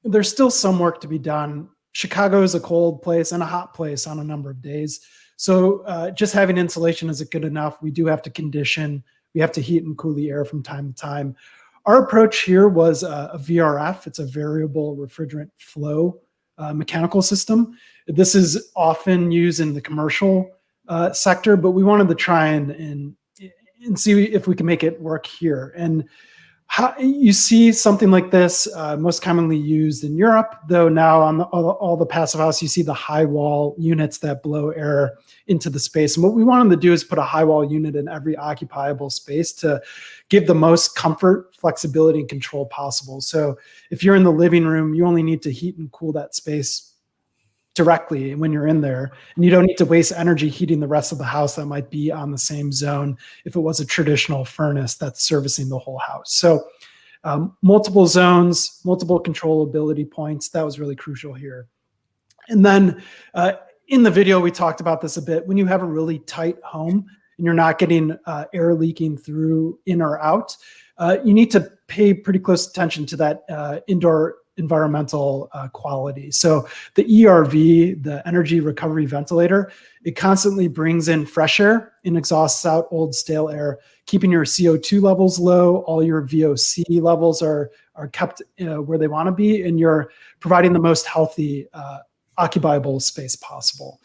there's still some work to be done. Chicago is a cold place and a hot place on a number of days. So just having insulation isn't good enough. We do have to condition. We have to heat and cool the air from time to time. Our approach here was a VRF. It's a variable refrigerant flow mechanical system. This is often used in the commercial sector, but we wanted to try and see if we can make it work here. And how you see something like this most commonly used in Europe, though now on all the passive house, you see the high wall units that blow air into the space. And what we wanted to do is put a high wall unit in every occupiable space to give the most comfort, flexibility, and control possible. So if you're in the living room, you only need to heat and cool that space directly when you're in there, and you don't need to waste energy heating the rest of the house that might be on the same zone if it was a traditional furnace that's servicing the whole house. So multiple zones, multiple controllability points, that was really crucial here. And then in the video, we talked about this a bit. When you have a really tight home and you're not getting air leaking through in or out, you need to pay pretty close attention to that indoor environmental quality. So the ERV, the energy recovery ventilator, it constantly brings in fresh air and exhausts out old stale air, keeping your CO2 levels low. All your VOC levels are kept where they want to be, and you're providing the most healthy occupiable space possible.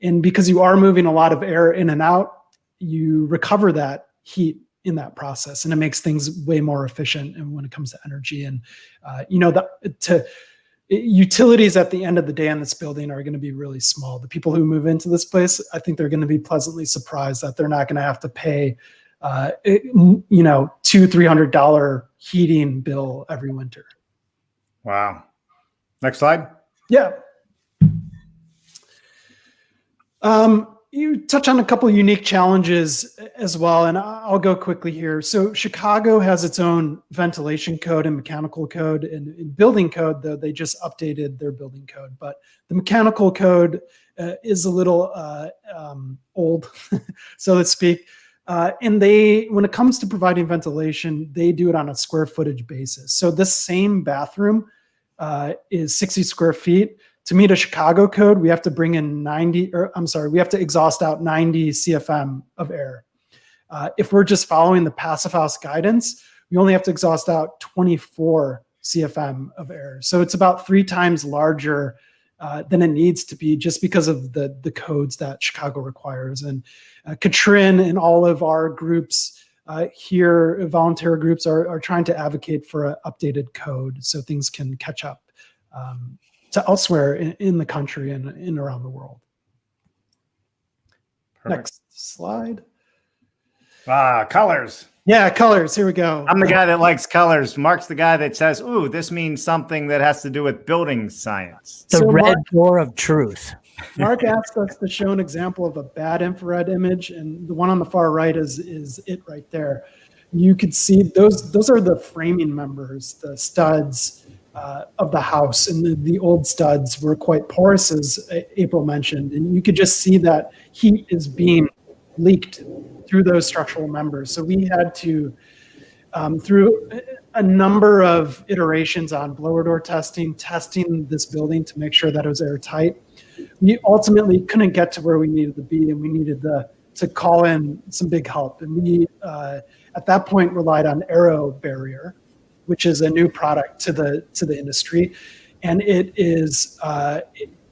And because you are moving a lot of air in and out, you recover that heat in that process, and it makes things way more efficient. And when it comes to energy, and utilities at the end of the day in this building are going to be really small. The people who move into this place, I think they're going to be pleasantly surprised that they're not going to have to pay, $200-300 heating bill every winter. Wow. Next slide. Yeah. You touch on a couple of unique challenges as well, and I'll go quickly here. So Chicago has its own ventilation code and mechanical code, and in building code, though, they just updated their building code. But the mechanical code is a little old, so to speak. And when it comes to providing ventilation, they do it on a square footage basis. So this same bathroom is 60 square feet. To meet a Chicago code, we have to bring in we have to exhaust out 90 CFM of air. If we're just following the passive house guidance, we only have to exhaust out 24 CFM of air. So it's about 3 times larger than it needs to be, just because of the codes that Chicago requires. And Katrin and all of our groups here, volunteer groups, are trying to advocate for an updated code so things can catch up to elsewhere in the country and in around the world. Perfect. Next slide. Colors. Yeah, colors. Here we go. I'm the guy that likes colors. Mark's the guy that says, ooh, this means something that has to do with building science. The So red door of truth. Mark asked us to show an example of a bad infrared image, and the one on the far right is it right there. You could see those are the framing members, the studs of the house, and the old studs were quite porous, as April mentioned, and you could just see that heat is being leaked through those structural members. So we had to, through a number of iterations on blower door testing this building to make sure that it was airtight, we ultimately couldn't get to where we needed to be, and we needed to call in some big help. And we, at that point, relied on Aero Barrier, which is a new product to the industry. And it is,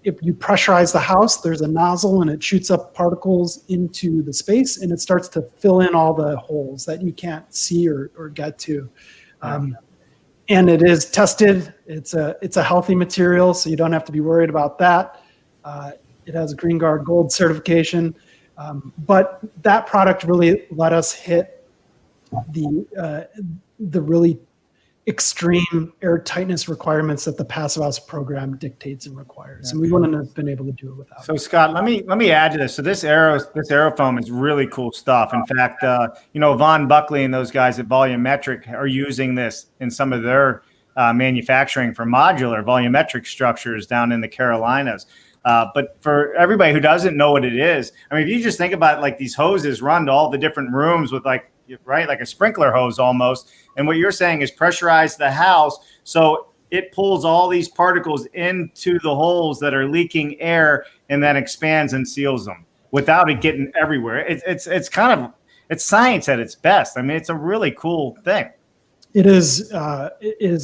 if you pressurize the house, there's a nozzle and it shoots up particles into the space, and it starts to fill in all the holes that you can't see or get to. And it is tested. It's a healthy material, so you don't have to be worried about that. It has a Green Guard Gold certification. But that product really let us hit the really extreme air tightness requirements that the Passive House program dictates and requires, and we wouldn't have been able to do it without. So Scott, let me add to this. So this aerofoam is really cool stuff. In fact, Von Buckley and those guys at Volumetric are using this in some of their manufacturing for modular volumetric structures down in the Carolinas. But for everybody who doesn't know what it is, I mean, if you just think about like these hoses run to all the different rooms with like right? Like a sprinkler hose almost. And what you're saying is pressurize the house so it pulls all these particles into the holes that are leaking air and then expands and seals them without it getting everywhere. It's kind of, it's science at its best. I mean, it's a really cool thing. It is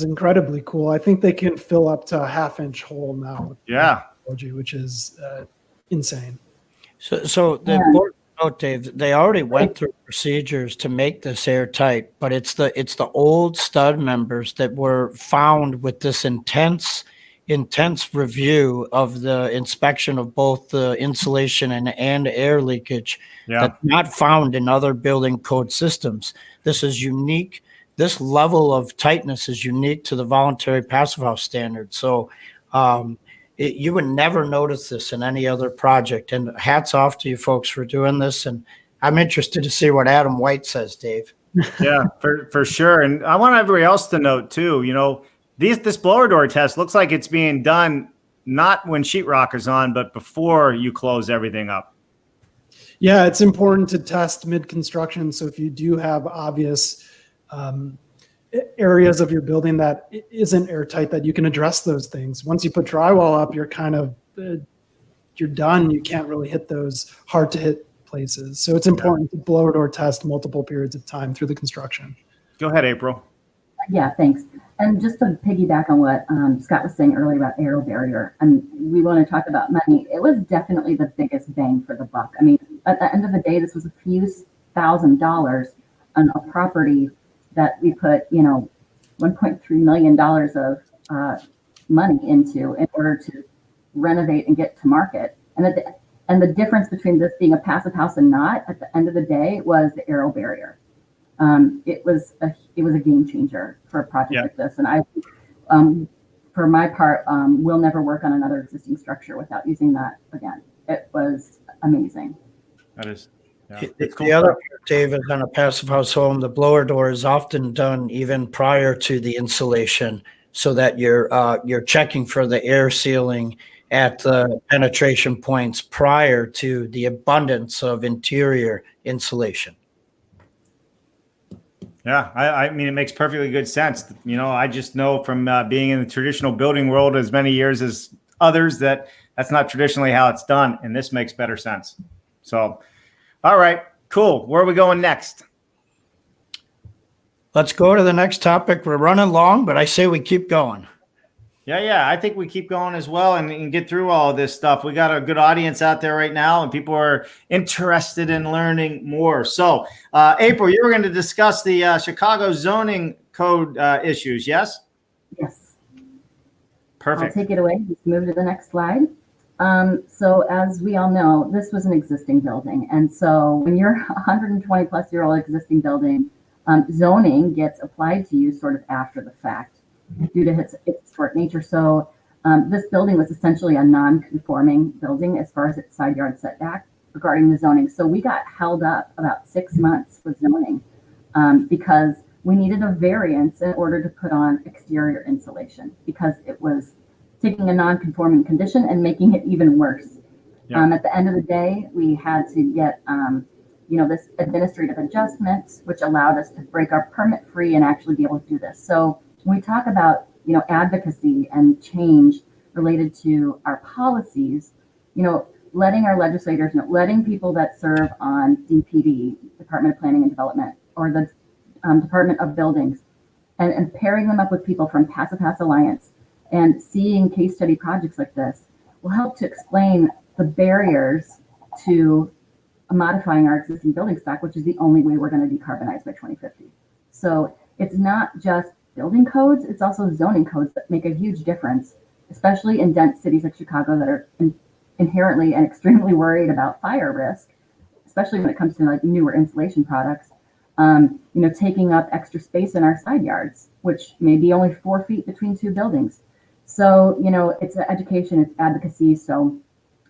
incredibly cool. I think they can fill up to a half-inch hole now. With Yeah. technology, which is insane. So the important note, Dave, they already went through procedures to make this airtight, but it's the old stud members that were found with this intense review of the inspection of both the insulation and air leakage that's not found in other building code systems. This is unique. This level of tightness is unique to the voluntary passive house standard. So you would never notice this in any other project. And hats off to you folks for doing this. And I'm interested to see what Adam White says, Dave. Yeah, for sure. And I want everybody else to note too, you know, this blower door test looks like it's being done not when sheetrock is on, but before you close everything up. Yeah, it's important to test mid-construction. So if you do have obvious areas of your building that isn't airtight, that you can address those things. Once you put drywall up, you're kind of, you're done. You can't really hit those hard to hit places. So it's important to blower door test multiple periods of time through the construction. Go ahead, April. Yeah, thanks. And just to piggyback on what Scott was saying earlier about aero barrier, and we want to talk about money. It was definitely the biggest bang for the buck. I mean, at the end of the day, this was a few $1,000s on a property that we put, you know, $1.3 million of money into in order to renovate and get to market. And the difference between this being a passive house and not, at the end of the day, was the aero barrier. It was a game changer for a project like this. And I, for my part, will never work on another existing structure without using that again. It was amazing. That is. Yeah. The other part, Dave, is on a passive house home, the blower door is often done even prior to the insulation, so that you're checking for the air sealing at the penetration points prior to the abundance of interior insulation. Yeah, I mean, it makes perfectly good sense. You know, I just know from being in the traditional building world as many years as others that that's not traditionally how it's done, and this makes better sense. So, all right, cool. Where are we going next? Let's go to the next topic. We're running long, but I say we keep going. Yeah, I think we keep going as well and get through all of this stuff. We got a good audience out there right now, and people are interested in learning more. So, April, you were going to discuss the Chicago zoning code issues, yes? Yes. Perfect. I'll take it away. Let's move to the next slide. So as we all know, this was an existing building. And so when you're 120 plus year old existing building, zoning gets applied to you sort of after the fact due to its historic nature. So this building was essentially a non-conforming building as far as its side yard setback regarding the zoning. So we got held up about 6 months with zoning because we needed a variance in order to put on exterior insulation because it was taking a non-conforming condition and making it even worse. Yeah. At the end of the day, we had to get, this administrative adjustment, which allowed us to break our permit free and actually be able to do this. So when we talk about, advocacy and change related to our policies, letting our legislators know, letting people that serve on DPD, Department of Planning and Development, or the Department of Buildings, and pairing them up with people from Passive House Alliance and seeing case study projects like this will help to explain the barriers to modifying our existing building stock, which is the only way we're going to decarbonize by 2050. So it's not just building codes, it's also zoning codes that make a huge difference, especially in dense cities like Chicago that are inherently and extremely worried about fire risk, especially when it comes to like newer insulation products, taking up extra space in our side yards, which may be only 4 feet between two buildings. So, it's education, it's advocacy. So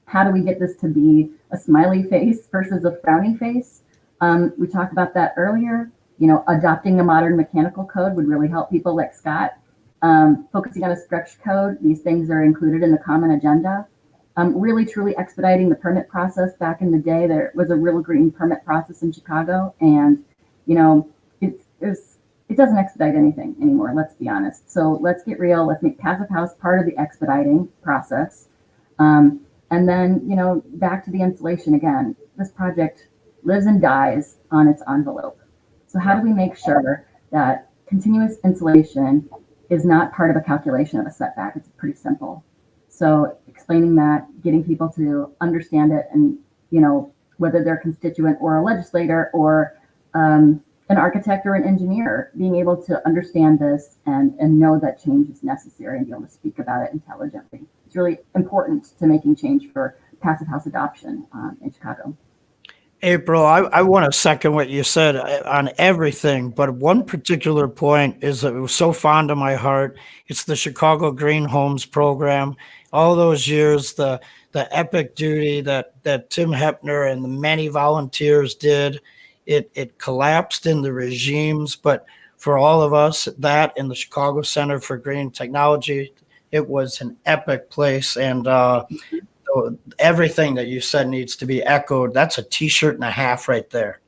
how do we get this to be a smiley face versus a frowny face? We talked about that earlier. Adopting a modern mechanical code would really help people like Scott. Focusing on a stretch code, these things are included in the common agenda. Really, truly expediting the permit process. Back in the day, there was a real green permit process in Chicago, and you know, it doesn't expedite anything anymore, let's be honest. So let's get real. Let's make passive house part of the expediting process. And then, you know, back to the insulation again. This project lives and dies on its envelope. So how do we make sure that continuous insulation is not part of a calculation of a setback? It's pretty simple. So explaining that, getting people to understand it, and, you know, whether they're a constituent or a legislator or an architect or an engineer, being able to understand this and know that change is necessary and be able to speak about it intelligently. It's really important to making change for passive house adoption in Chicago. April, I want to second what you said on everything, but one particular point is that it was so fond of my heart. It's the Chicago Green Homes program. All those years, the epic duty that Tim Hepner and the many volunteers did, it collapsed in the regimes, but for all of us, that and the Chicago Center for Green Technology, it was an epic place. And everything that you said needs to be echoed. That's a t-shirt and a half right there.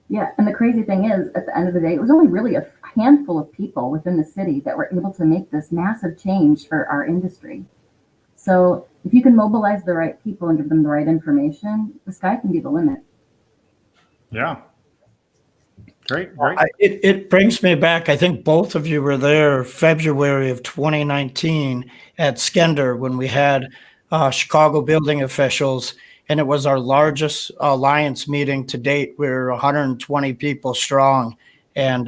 Yeah, and the crazy thing is, at the end of the day, it was only really a handful of people within the city that were able to make this massive change for our industry. So if you can mobilize the right people and give them the right information, the sky can be the limit. Yeah. Great. It brings me back. I think both of you were there February of 2019 at Skender when we had Chicago building officials, and it was our largest alliance meeting to date. We were 120 people strong, and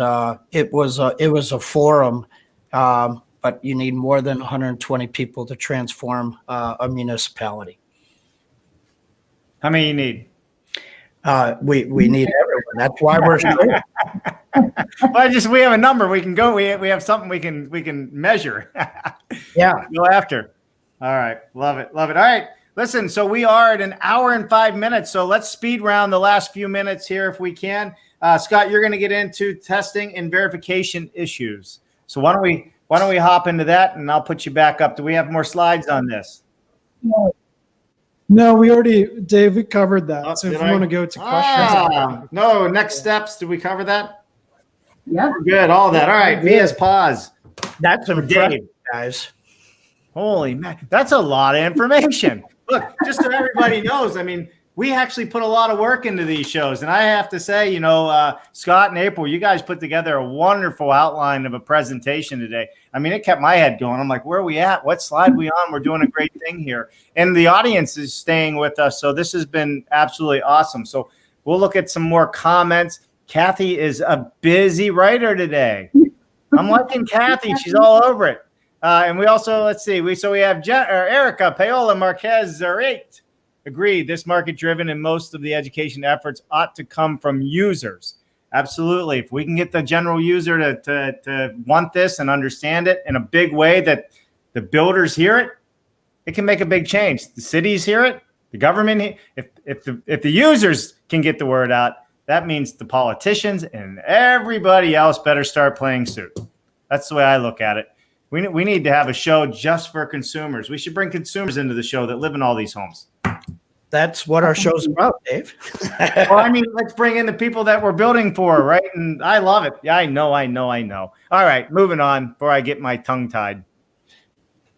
it was a forum, but you need more than 120 people to transform a municipality. How many you need? We need everyone. That's why we're here. Well, we have a number we can go. We have something we can measure. Yeah. Go after. All right. Love it. All right. Listen, so we are at 1 hour and 5 minutes. So let's speed round the last few minutes here if we can. Scott, you're going to get into testing and verification issues. So why don't we hop into that, and I'll put you back up. Do we have more slides on this? No, Dave, we covered that. So if you want to go to questions. No, next steps. Did we cover that? Yeah. Good. All that. All right. BS pause. That's impressive, guys. Holy man, that's a lot of information. Look, just so everybody knows, I mean, we actually put a lot of work into these shows. And I have to say, you know, Scott and April, you guys put together a wonderful outline of a presentation today. I mean, it kept my head going. I'm like, where are we at? What slide are we on? We're doing a great thing here. And the audience is staying with us. So this has been absolutely awesome. So we'll look at some more comments. Kathy is a busy writer today. I'm liking Kathy. She's all over it. And we also, let's see, we have Erica, Paola, Marquez, Zarate. Agreed. This market-driven and most of the education efforts ought to come from users. Absolutely. If we can get the general user to want this and understand it in a big way that the builders hear it, it can make a big change. The cities hear it, the government. If the users can get the word out, that means the politicians and everybody else better start playing suit. That's the way I look at it. We need to have a show just for consumers. We should bring consumers into the show that live in all these homes. That's what our show's about, Dave. Well, I mean, let's bring in the people that we're building for, right? And I love it. Yeah, I know. All right, moving on before I get my tongue tied.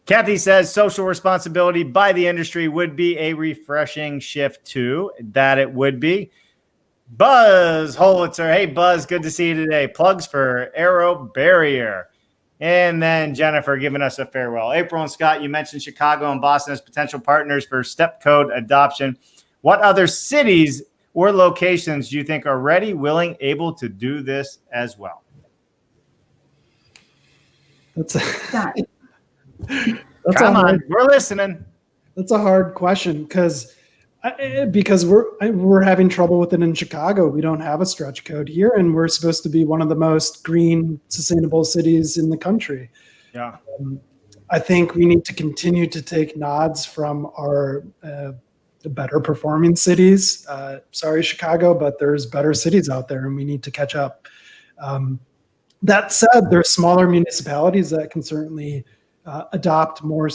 Kathy says social responsibility by the industry would be a refreshing shift too. That it would be. Buzz Holitzer. Hey, Buzz, good to see you today. Plugs for Aero Barrier. And then Jennifer giving us a farewell. April and Scott, you mentioned Chicago and Boston as potential partners for step code adoption. What other cities or locations do you think are ready, willing, able to do this as well? Come on, we're listening. That's a hard question because we're having trouble with it in Chicago. We don't have a stretch code here, and we're supposed to be one of the most green, sustainable cities in the country. Yeah, I think we need to continue to take nods from our the better performing cities. Sorry, Chicago, but there's better cities out there, and we need to catch up. That said, there's smaller municipalities that can certainly adopt more